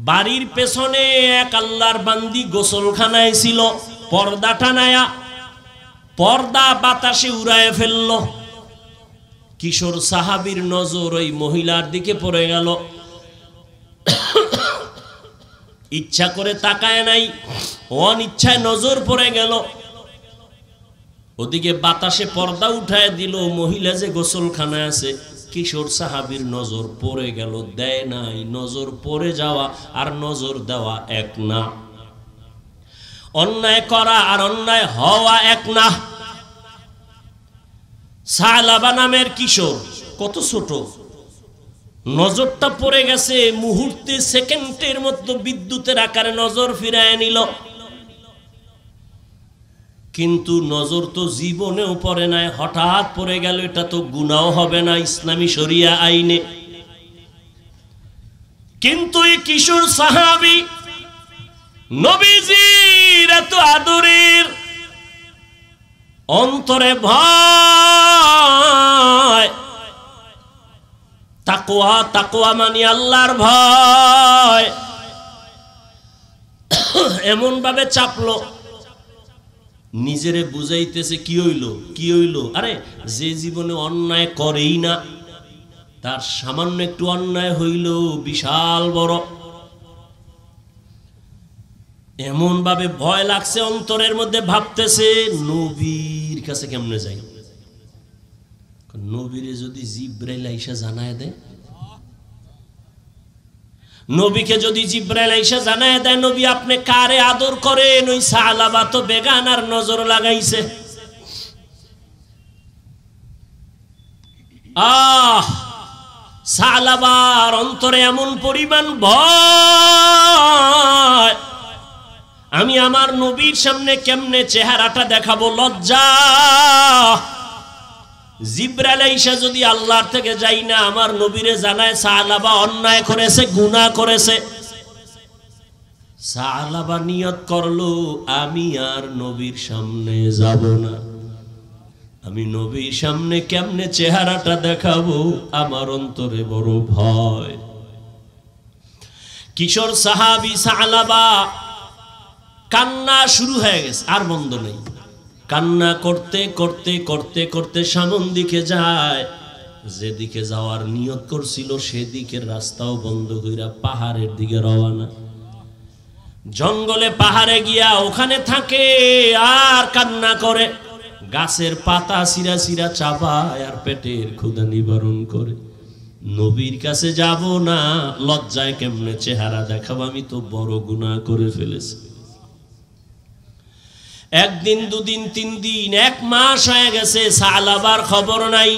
বাড়ির পেছনে এক আল্লাহর বান্দি গোসলখানায় ছিল। পর্দা টানায়া, পর্দা বাতাসে উড়ায় ফেললো। কিশোর সাহাবীর নজর ওই মহিলার দিকে পড়ে গেল। ইচ্ছা করে তাকায় নাই, অনিচ্ছায় নজর পড়ে গেল। ওদিকে বাতাসে পর্দা উঠায় দিল, মহিলা যে গোসলখানায় আছে। কিশোর সাহাবীর নজর পড়ে গেল, দেয় নাই। নজর পড়ে যাওয়া আর নজর দেওয়া এক না। অন্যায় করা আর অন্যায় হওয়া এক না। সালাবা নামের কিশোর, কত ছোট, নজরটা পড়ে গেছে। মুহূর্তে, সেকেন্ডের মধ্যে বিদ্যুতের আকারে নজর ফিরায় নিল। কিন্তু নজর তো জীবনেও পড়ে নাই, হঠাৎ পড়ে গেল। এটা তো গুনাহ হবে না ইসলামী শরিয়া আইনে। কিন্তু এই কিশোর সাহাবী নবীজির এত আদরের, অন্তরে ভয়, তাকওয়া, তাকওয়া মানে আল্লাহর ভয়, এমন ভাবে চাপলো, নিজেরে বুঝাইতেছে কি হইল, কি হইল? আরে যে জীবনে অন্যায় করেই না, তার সামান্য একটু অন্যায় হইল বিশাল বড়। এমন ভাবে ভয় লাগছে অন্তরের মধ্যে, ভাবতেছে নবীর কাছে কেমনে যাই? নবীরে যদি জিব্রাইল আইসা জানায় দেয়, নবীকে যদি জিব্রাইল আইসা জানায় দেয়, নবী আপনি কারে আদর করেন, ওই সালাবা তো বেগানার নজর লাগাইছে। সালাবার অন্তরে এমন পরিমাণ ভয়, আমি আমার নবীর সামনে কেমনে চেহারাটা দেখাবো, লজ্জা। জিব্রাইল আইসা যদি আল্লাহর থেকে যাই না আমার নবীরে জানায় সালাবা অন্যায় করেছে, গুনাহ করেছে, সালাবা নিয়ত করলো আমি আর নবীর সামনে যাব না। আমি নবীর সামনে কেমনে চেহারাটা দেখাবো, আমার অন্তরে বড় ভয়। কিশোর সাহাবী সালাবা কান্না শুরু হয়ে গেছে, আর বন্ধ নেই। কান্না করতে করতে করতে করতে সামন দিকে যায়, যেদিকে যাওয়ার নিয়ত করছিল সেদিকের রাস্তাও বন্ধ কইরা পাহাড়ের দিকে রওনা। জঙ্গলে পাহাড়ে গিয়া ওখানে থাকে আর কান্না করে, গাছের পাতা সিরা সিরা চাবায় আর পেটের ক্ষুধা নিবারণ করে। নবীর কাছে যাব না, লজ্জায় কেমনে চেহারা দেখাবো, আমি তো বড় গুনাহ করে ফেলেছি। একদিন, দুদিন, 3 দিন, 1 মাস হয়ে গেছে, সালাবার খবর নাই।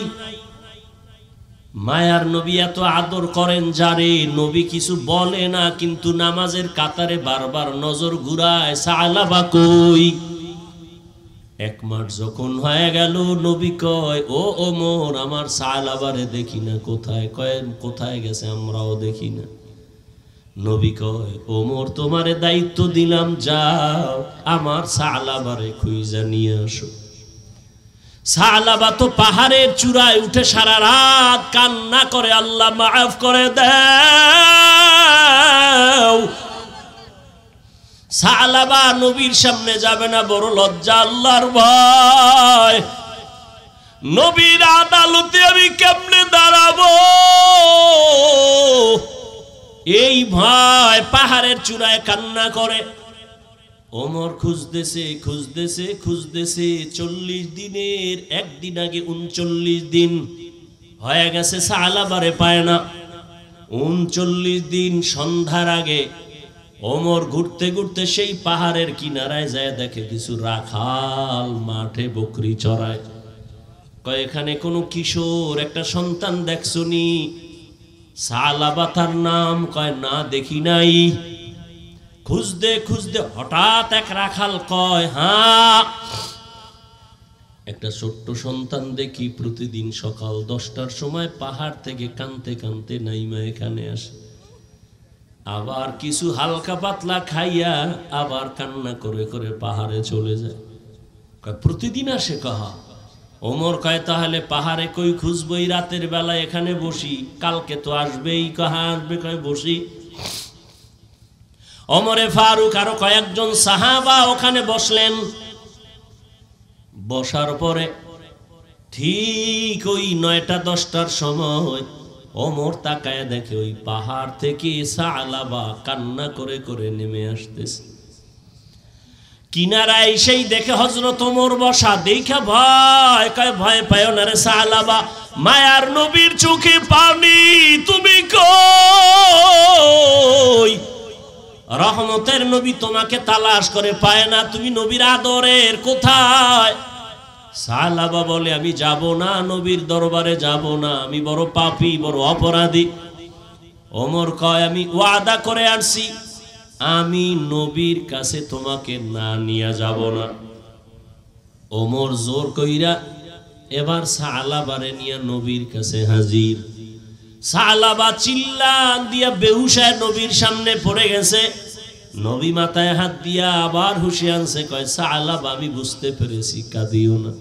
মায়ার নবী এত আদর করেন যারে, নবী কিছু বলে না, কিন্তু নামাজের কাতারে বারবার নজর ঘুরায়, সালাবা কই। 1 মাস যখন হয়ে গেল, নবী কয়, ও ওমর, আমার সালাবারে দেখি না, কোথায়? কয়, কোথায় গেছে আমরাও দেখি না। নবী কয়, ওমর, তোমারে দায়িত্ব দিলাম, যাও আমার সালাবারে খুঁজা নিয়ে আসো। সালাবা তো পাহাড়ের চূড়ায় উঠে সারা রাত কান্না করে, আল্লাহ মাফ করে দাও। সালাবা নবীর সামনে যাবে না, বড় লজ্জা, আল্লাহর ভয়। নবীর আদালতে আমি কেমনে দাঁড়াবো, এই ভয়, পাহাড়ের চূড়ায় কান্না করে। ওমর খুঁজতেছে খুঁজতেছে খুঁজতেছে, 40 দিনের একদিন আগে 39 দিন হয়ে গেছে, সালাবারে পায় না। 39 দিন সন্ধ্যার আগে ওমর ঘুরতে ঘুরতে সেই পাহাড়ের কিনারায় যায়, দেখে কিছু রাখাল মাঠে বকরি চড়ায়। কয়, এখানে কোনো কিশোর একটা সন্তান দেখছনি? সালাবা তার নাম। কয়, না, দেখি নাই। খুঁজতে খুঁজতে হঠাৎ এক রাখাল কয়, হ্যাঁ, একটা ছোট্ট সন্তান দেখি প্রতিদিন সকাল 10টার সময় পাহাড় থেকে কানতে কানতে নাইমা এখানে আসে, আবার কিছু হালকা পাতলা খাইয়া আবার কান্না করে করে পাহাড়ে চলে যায়। কয়, প্রতিদিন আসে? কহা। ওমর কয়, তাহলে পাহাড়ে কই খুঁজবই, রাতের বেলা এখানে বসি, কালকে তো আসবেই। কাহা আসবে? কয়, বসি। ওমরে ফারুক আরো কয়েকজন সাহাবা ওখানে বসলেন। বসার পরে ঠিক ওই 9টা 10টার সময় ওমর তাকায় দেখে ওই পাহাড় থেকে সালাবা কান্না করে করে নেমে আসতেছে। কিনারায় সেই দেখে হযরত ওমর বসা, দেখা ভয়। কয়, ভয় পায় না রে সালাবা, মায়ার নবীর চোখে পানি, তুমি কই? রহমতের নবী তোমাকে তালাশ করে পায় না, তুমি নবীর আদরের, কোথায়? সালাবা বলে, আমি যাব না, নবীর দরবারে যাব না, আমি বড় পাপী, বড় অপরাধী। ওমর কয়, আমি ওয়াদা করে আসছি, আমি নবীর কাছে তোমাকে না নিয়ে যাব না। ওমর জোর কইরা এবার সালাবারে নিয়ে নবীর কাছে হাজির। সালাবা চিল্লা দিয়া বেহুশায় নবীর সামনে পড়ে গেছে। নবী মাথায় হাত দিয়া আবার হুশে আনছে। কয়, সালাবা, আমি বুঝতে পেরেছি, কাঁদিও না।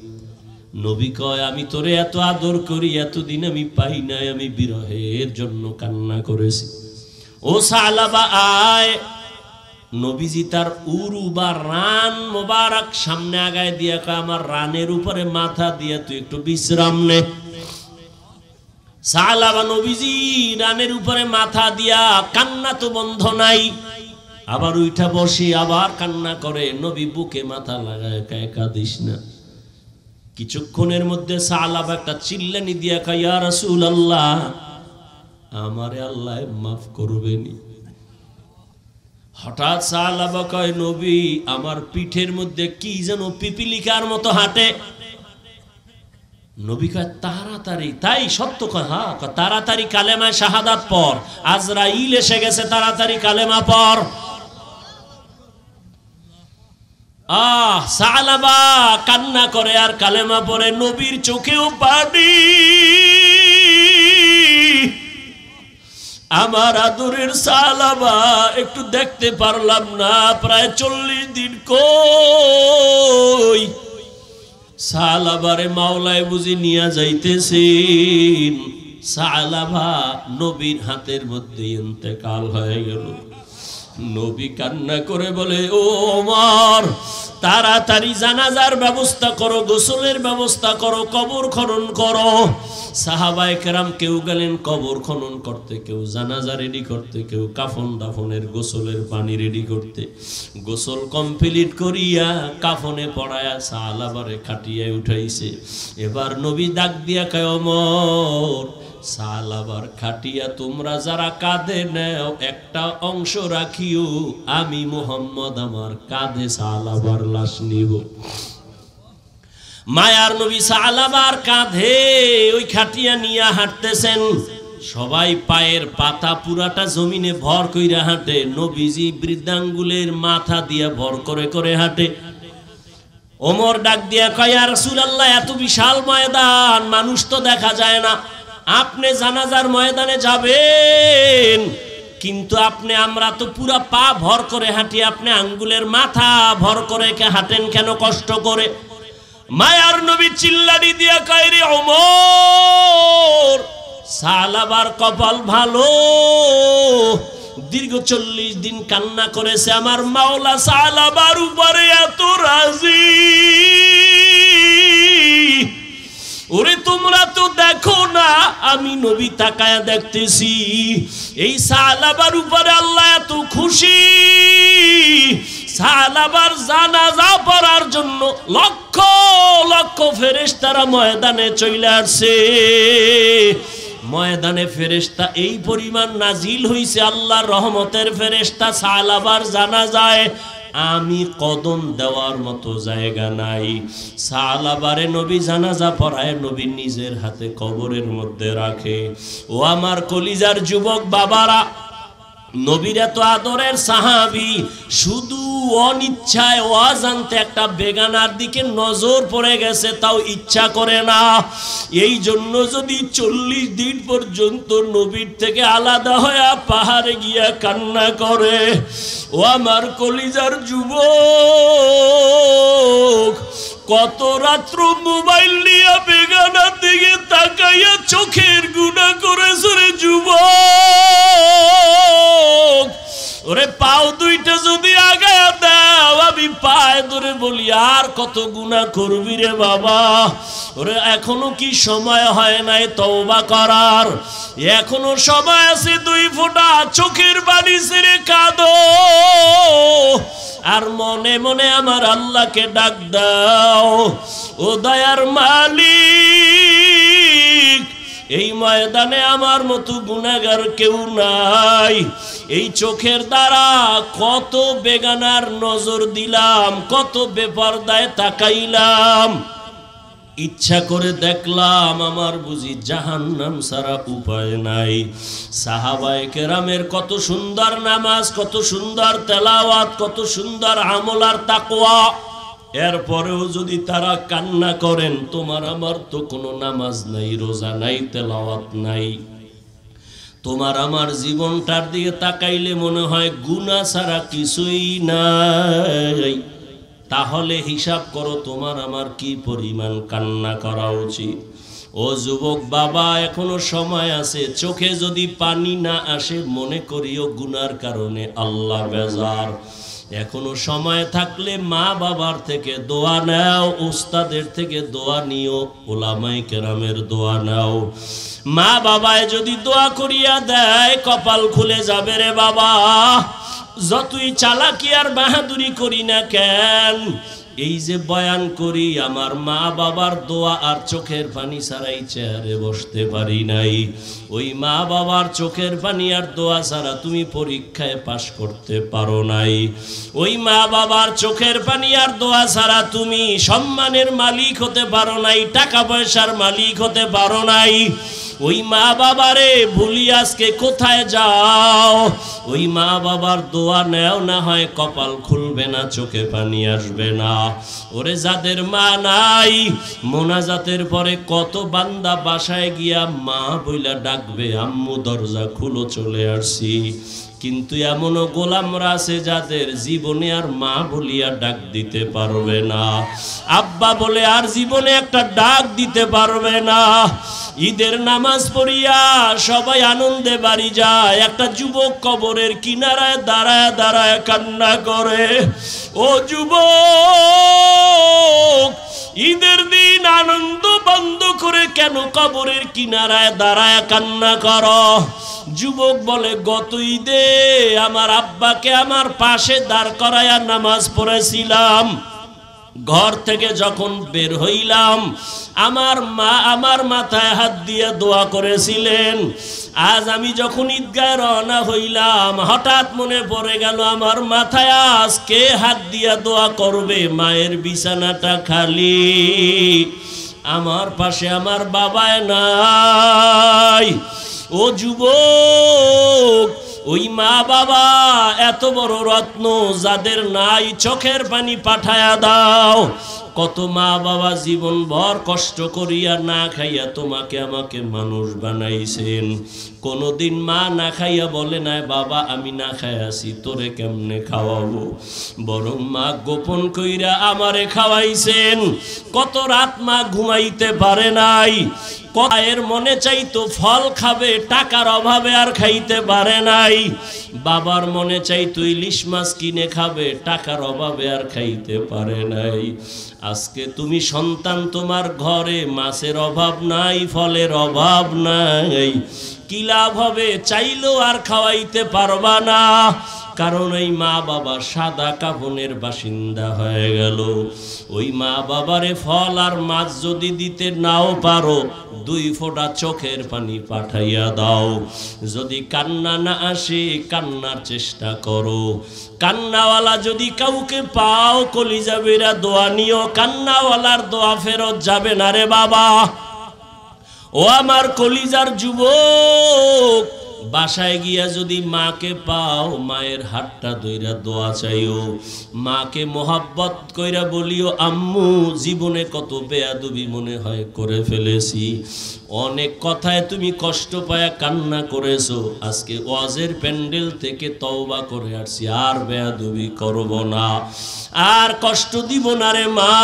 নবী কয়, আমি তোরে এত আদর করি, এতদিন আমি পাই নাই, আমি বিরহের জন্য কান্না করেছি। ও সালাবা, আয়। নবীজি তার উরু বা রান মোবারক সামনে আগায় দিয়া কয়, আমার রানের উপরে মাথা দিয়া তুই একটু বিশ্রাম নে। সালাবা নবীজি রানের উপরে মাথা দিয়া, কান্না তো বন্ধ নাই, আবার উঠা বসে আবার কান্না করে। নবী বুকে মাথা লাগায়, কয়, কাঁদিস না। কিছুক্ষণের মধ্যে সালাবা একটা চিল্লানি দিয়া কয়, ইয়া রাসূলুল্লাহ, আমারে আল্লাহ মাফ করবেনি। হঠাৎ সালাবা কয়, নবী, আমার পিঠের মধ্যে কি যেন পিপিলিকার মতো হাঁটে। নবী কয়, তাড়াতাড়ি? তাই? সত্য? কয়, হ্যাঁ। তাড়াতাড়ি কালেমায় শাহাদাত পড়, আজরাইল এসে গেছে, তাড়াতাড়ি কালেমা পড়। সালাবা কান্না করে আর কালেমা পড়ে। নবীর চোখেও পানি। আমার আদরের সালাবা, একটু দেখতে পারলাম না, প্রায় 40 দিন কই? সালাবারে মাওলায় বুঝি নিয়ে যাইতেছেন। সালাবা নবীর হাতের মধ্যে ইন্তেকাল হয়ে গেল। নবী কান্না করে বলে, ও ওমর, তাড়াতাড়ি জানাজার ব্যবস্থা করো, গোসলের ব্যবস্থা করো, কবর খনন করো। সাহাবায়ে কেরাম কেউ গেলেন কবর খনন করতে, কেউ জানাজা রেডি করতে, কেউ কাফন দাফনের গোসলের পানি রেডি করতে। গোসল কমপ্লিট করিয়া কাফনে পড়ায়া সাহাবারে খাটিয়ায় উঠাইছে। এবার নবী ডাক দিয়া কয়, ওমর, সাহাবার খাটিয়া তোমরা যারা কাঁধে নেও একটা অংশ রাখিও, আমি মুহাম্মদ আমার কাঁধে সাহাবার লাশ নিব। মায়ার নবী সাহাবার কাঁধে ওই খাটিয়া নিয়ে হাঁটতেছেন। সবাই পায়ের পাতা পুরাটা জমিনে ভর কইরা হাঁটে, নবীজি বৃদ্ধাঙ্গুলের মাথা দিয়া ভর করে করে হাঁটে। ওমর ডাক দিয়া কয়, ইয়া রাসূলুল্লাহ, এত বিশাল ময়দান, মানুষ তো দেখা যায় না, আপনি জানাজার ময়দানে যাবেন, কিন্তু আমরা তো পুরা পা ভর করে হাঁটি, আপনি আঙ্গুলের মাথা ভর করে হাঁটেন কেন কষ্ট করে? মায়ার নবী চিল্লানি দিয়া কয়, রে ওমর, সাহাবার কপাল ভালো, দীর্ঘ 40 দিন কান্না করেছে, আমার মাওলা সাহাবার উপরে এত রাজি। ওরে তোমরা তো দেখো না, আমি নবী তাকায়া দেখতেছি, এই সাহাবার উপরে আল্লাহ এত খুশি, সাহাবার জানাজা পড়ার জন্য লক্ষ লক্ষ ফেরেশতারা ময়দানে চলে আসছে। ময়দানে ফেরেশতা এই পরিমাণ নাজিল হইছে, আল্লাহর রহমতের ফেরেশতা সাহাবার জানাজায় আমি কদম দেওয়ার মতো জায়গা নাই। সাহাবারে নবী জানাজা পড়ায়, নবী নিজের হাতে কবরের মধ্যে রাখে। ও আমার কলিজার যুবক বাবারা, নবীর এত আদরের সাহাবী শুধু অনিচ্ছায় অজান্তে একটা বেগানার দিকে নজর পড়ে গেছে, তাও ইচ্ছা করে না। এই জন্য যদি 40 দিন পর্যন্ত নবীর থেকে আলাদা হয়ে পাহাড়ে গিয়া কান্না করে। ও আমার কলিজার যুবক, কত রাত্র মোবাইল নিয়ে বেগানার দিকে তাকাইয়া চোখের গুনাহ করেছ রে যুবক। ওরে পাও দুইটা যদি আগায়া দাও, আমি পায়ে ধরে বলি আর কত গুনাহ করবি রে বাবা। ওরে এখনো কি সময় হয় নাই তওবা করার? এখনো সময় আছে, 2 ফোঁটা চোখের পানি ছেড়ে কাঁদো আর মনে মনে আমার আল্লাহকে ডাক দাও। ও দয়ার মালিক, এই ময়দানে আমার মতো গুনাহগার কেউ নাই। এই চোখের দ্বারা কত বেগানার নজর দিলাম, কত বেপরদায় তাকাইলাম, ইচ্ছা করে দেখলাম আমার বুঝি জাহান্নাম ছাড়া উপায় নাই। সাহাবায়ে কেরামের কত সুন্দর নামাজ, কত সুন্দর তেলাওয়াত, কত সুন্দর আমল আর তাকওয়া, এরপরেও যদি তারা কান্না করেন, তোমার আমার তো কোনো নামাজ নাই, রোজা নাই, তেলাওয়াত নাই। তোমার আমার জীবনটার দিকে তাকাইলে মনে হয় গুনাহ ছাড়া কিছুই নাই। তাহলে হিসাব করো তোমার আমার কি পরিমাণ কান্না করা উচিত। ও যুবক বাবা, এখনো সময় আছে। চোখে যদি পানি না আসে, মনে করিও গুনার কারণে আল্লাহ বেজার। এখনো সময় থাকলে মা বাবার থেকে দোয়া নাও, উস্তাদের থেকে দোয়া নিও, ওলামায়ে কেরামের দোয়া নাও। মা বাবায় যদি দোয়া করিয়া দেয়, কপাল খুলে যাবে রে বাবা। যতই চালাকি আর বাহাদুরি করি না কেন, এই যে বয়ান করি, আমার মা বাবার দোয়া আর চোখের পানি ছাড়াই চেয়ারে বসতে পারি নাই। ওই মা বাবার চোখের পানি আর দোয়া ছাড়া তুমি পরীক্ষায় পাশ করতে পারো নাই। ওই মা বাবার চোখের পানি আর দোয়া ছাড়া তুমি সম্মানের মালিক হতে পারো নাই, টাকা পয়সার মালিক হতে পারো নাই। ওই মা বাবারে ভুলি আজকে কোথায় যাও? ওই মা বাবার দোয়া নেও, না হয় কপাল খুলবে না, চোখে পানি আসবে না। ওরে যাদের মা নাই, মোনাজাতের পরে কত বান্দা বাসায় গিয়া মা বইলা ডাকবে, আম্মু দরজা খুলো, চলে আসছি। কিন্তু এমনও গোলামরা আছে যাদের জীবনে আর মা বলিয়া ডাক দিতে পারবে না, আব্বা বলে আর জীবনে একটা ডাক দিতে পারবে না। ঈদের নামাজ পড়িয়া সবাই আনন্দে বাড়ি যায়, একটা যুবক কবরের কিনারায় দাঁড়ায় দাঁড়ায় কান্না করে। ও যুবক, ঈদের দিন আনন্দ বন্ধ করে কেন কবরের কিনারায় দাঁড়ায় কান্না করো? যুবক বলে, গত ঈদে আমার আব্বাকে আমার পাশে দাঁড় করায়া নামাজ পড়েছিলাম, ঘর থেকে যখন বের হইলাম আমার মা আমার মাথায় হাত দিয়ে দোয়া করেছিলেন। আজ আমি যখন ঈদগায় রওনা হইলাম হঠাৎ মনে পড়ে গেল আমার মাথায় আজ কে হাত দিয়ে দোয়া করবে? মায়ের বিছানাটা খালি, আমার পাশে আমার বাবায় নাই। ও যুবক, ওই মা বাবা এত বড় রত্ন যাদের নাই, চোখের পানি পাঠায়া দাও। কত মা বাবা জীবন ভর কষ্ট করিয়া না খাইয়া তোমাকে আমাকে মানুষ বানাইছেন, কোনদিন মা না খাইয়া বলে নাই বাবা আমি না খাইয়াছি তোরে কেমনে খাওয়াবো, বরং মা গোপন কইরা আমারে খাওয়াইছেন। কত রাত মা ঘুমাইতে পারে নাই, এর মনে চাইতো ফল খাবে, টাকার অভাবে আর খাইতে পারে নাই। বাবার মনে চাইতো ইলিশ মাছ কিনে খাবে, টাকার অভাবে আর খাইতে পারে নাই। আজকে তুমি সন্তান, তোমার ঘরে মাছের অভাব নাই, ফলের অভাব নাই, কি লাভ হবে? চাইলেও আর খাওয়াইতে পারবা না, কারণ এই মা বাবা সাদা কাফনের বাসিন্দা হয়ে গেল। ওই মা বাবারে ফল আর মাছ যদি দিতে নাও পারো, 2 ফোঁটা চোখের পানি পাঠাইয়া দাও। যদি কান্না না আসে কান্নার চেষ্টা করো। কান্নাওয়ালা যদি কাউকে পাও কলিজা বেরা দোয়া নিও, কান্নাওয়ালার দোয়া ফেরত যাবে না রে বাবা। ও আমার কলিজার যুবক, বাসায় গিয়া যদি মাকে পাও মায়ের হাতটা ধইরা দোয়া চাইও, মাকে মোহাব্বত কইরা বলিও আম্মু জীবনে কত বেয়াদবি মনে হয় করে ফেলেছি, অনেক কথায় তুমি কষ্ট পায়া কান্না করেছো, আজকে ওয়াজের প্যান্ডেল থেকে তওবা করে আসছি, আর বেয়াদবি করব না, আর কষ্ট দিব না রে মা।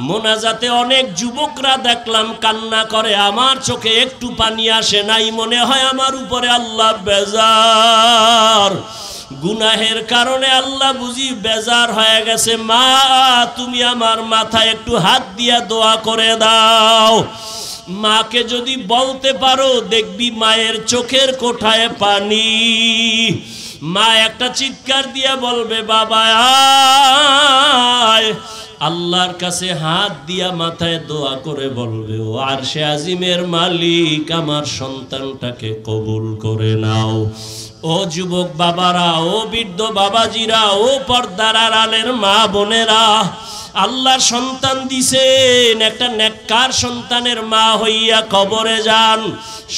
মোনাজাতে অনেক যুবকরা দেখলাম কান্না করে, আমার চোখে একটু পানি আসে নাই, মনে হয় আমার উপরে আল্লাহ বেজার, গুনাহের কারণে আল্লাহ বুঝি বেজার হয়ে গেছে। মা তুমি আমার মাথায় একটু হাত দিয়া দোয়া করে দাও। মাকে যদি বলতে পারো দেখবি মায়ের চোখের কোঠায় পানি। মা একটা চিৎকার দিয়া বলবে বাবা আয়, আল্লাহর কাছে হাত দিয়া মাথায় দোয়া করে বলবে ও আরশে আজিমের মালিক আমার সন্তানটাকে কবুল করে নাও। ও যুবক বাবারা, ও বৃদ্ধ বাবাজিরা, ও পর্দার আড়ালের মা বোনেরা, আল্লাহর সন্তান দিছেন, একটা নেককার সন্তানের মা হইয়া কবরে যান,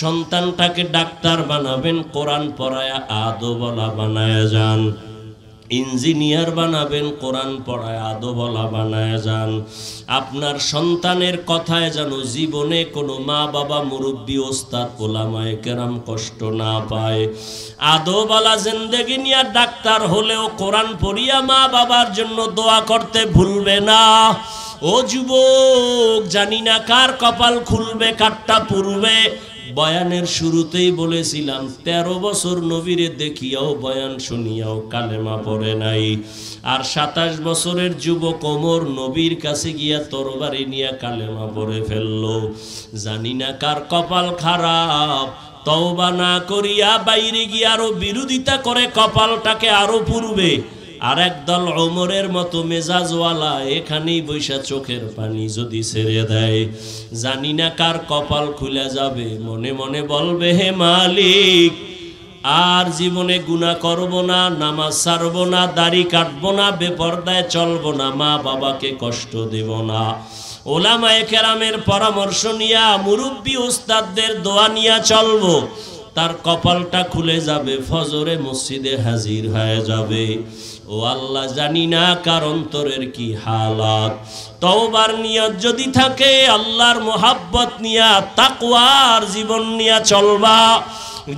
সন্তানটাকে ডাক্তার বানাবেন, কোরআন পড়ায়া আদবওয়ালা বানায়া যান, ইঞ্জিনিয়ার বানাবেন, কোরআন পড়ায় আদবওয়ালা বানায় যান। আপনার সন্তানের কথায় যেন জীবনে কোনো মা বাবা মুরব্বী ওস্তাদ ওলামায়ে কেরাম কষ্ট না পায়। আদবওয়ালা জিন্দেগি নিয়ে ডাক্তার হলেও কোরআন পড়িয়া মা বাবার জন্য দোয়া করতে ভুলবে না। ও যুবক, জানি না কার কপাল খুলবে কারটা পুরবে। বয়ানের শুরুতেই বলেছিলাম 13 বছর নবীরে দেখিয়াও বয়ান শুনিয়াও কালেমা পড়ে নাই, আর 27 বছরের যুবক ওমর নবীর কাছে গিয়া তরবারি নিয়ে কালেমা পড়ে ফেললো। জানি না কার কপাল খারাপ, তওবা না করিয়া বাইরে গিয়ে আরো বিরোধিতা করে কপালটাকে আরো পুরবে। আর একদল ওমরের মতো মেজাজওয়ালা এখানেই বৈশা চোখের পানি যদি ছেড়ে দেয়, জানি না কার কপাল খুলে যাবে। মনে মনে বলবে হে মালিক, আর জীবনে গুনাহ করব না, নামাজ ছাড়ব না, দাড়ি কাটবো না, বেপরদায় চলবো না, মা বাবাকে কষ্ট দেব না। ওলামায়ে কেরামের পরামর্শ নিয়া মুরব্বী ওস্তাদদের দোয়া নিয়া চলবো, তার কপালটা খুলে যাবে, ফজরে মসজিদে হাজির হয়ে যাবে। ও আল্লাহ, জানি না কার অন্তরের কি হালাত। তওবার নিয়ত যদি থাকে, আল্লাহর মোহাব্বত নিয়া তাকওয়ার জীবন নিয়া চলবা,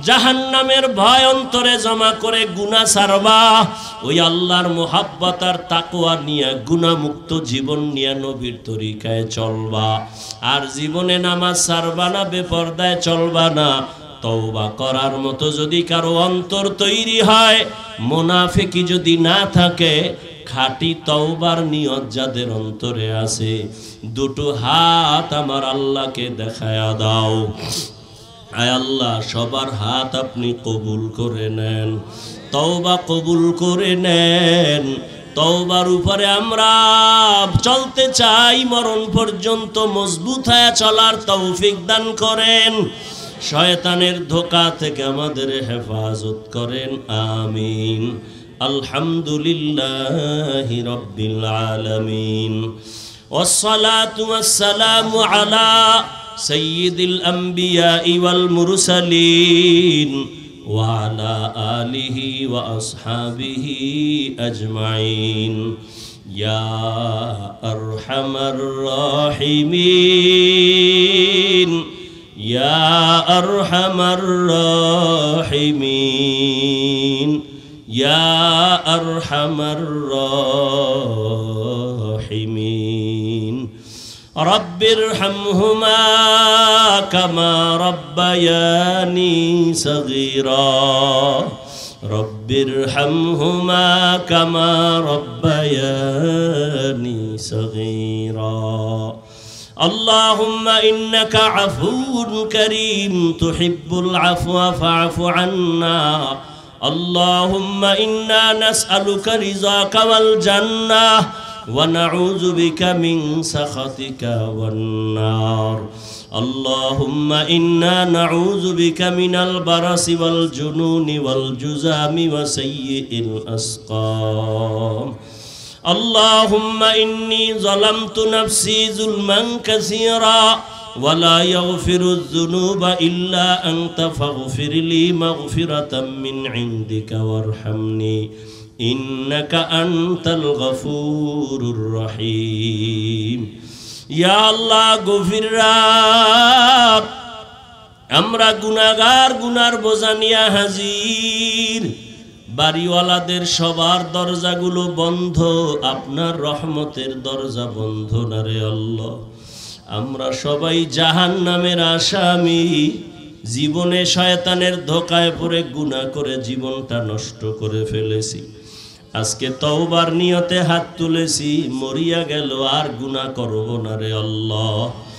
জাহান্নামের ভয় অন্তরে জমা করে গুনাহ ছাড়বা, ওই আল্লাহর মুহাব্বত আর তাকওয়া নিয়ে গুনাহমুক্ত জীবন নিয়ে নবীর তরিকায় চলবা। আর জীবনে নামাজ ছাড়বা না, বেপরদায় চলবা না। তওবা করার মতো যদি কারো অন্তর তৈরি হয়, মুনাফিকি যদি না থাকে, খাঁটি তওবার নিয়ত যাদের অন্তরে আছে, দুটো হাত আমার আল্লাহকে দেখায়া দাও। আয় আল্লাহ, সবার হাত আপনি কবুল করে নেন, তওবা কবুল করে নেন। তওবার উপরে আমরা চলতে চাই, মরণ পর্যন্ত মজবুত হয়ে চলার তৌফিক দান করেন। শয়তানের ধোঁকা থেকে আমাদের হেফাজত করেন, আমিন। আলহামদুলিল্লাহি রাব্বিল আলামিন, ওয়াসসালাতু ওয়াসসালামু আলা সাইয়্যিদিল আমবিয়াই ওয়াল মুরসালিন ওয়া আলা আলিহি ওয়া আসহাবিহি আজমাইন। ইয়া আরহামার রাহিমিন, ইয়া আরহামার রাহিমিন, ইয়া আরহামার রাহিমিন। রব্বিরহামহুমা কামা রব্বায়ানি সগীরা, রব্বিরহামহুমা কামা রব্বায়ানি সগীরা। اللهم إنك عفو كريم تحب العفو فاعف عنا. اللهم إنا نسألك رضاك والجنة ونعوذ بك من سخطك والنار. اللهم إنا نعوذ بك من البرص والجنون والجذام وسيء الأسقام. اللهم إني ظلمت نفسي ظلما كثيرا ولا يغفر الذنوب إلا أنت فاغفر لي مغفرة من عندك وارحمني إنك أنت الغفور الرحيم. يا الله গভীর রাত, আমরা গুনাহগার, গুনার বোঝা নিয়ে হাজির। বাড়িওয়ালাদের সবার দরজাগুলো বন্ধ, আপনার রহমতের দরজা বন্ধ না রে আল্লাহ। আমরা সবাই জাহান্নামের আসামি। জীবনে শয়তানের ধোঁকায় পড়ে গুনাহ করে জীবনটা নষ্ট করে ফেলেছি। আজকে তওবার নিয়তে হাত তুলেছি, মরিয়া গেল আর গুনাহ করব না রে আল্লাহ।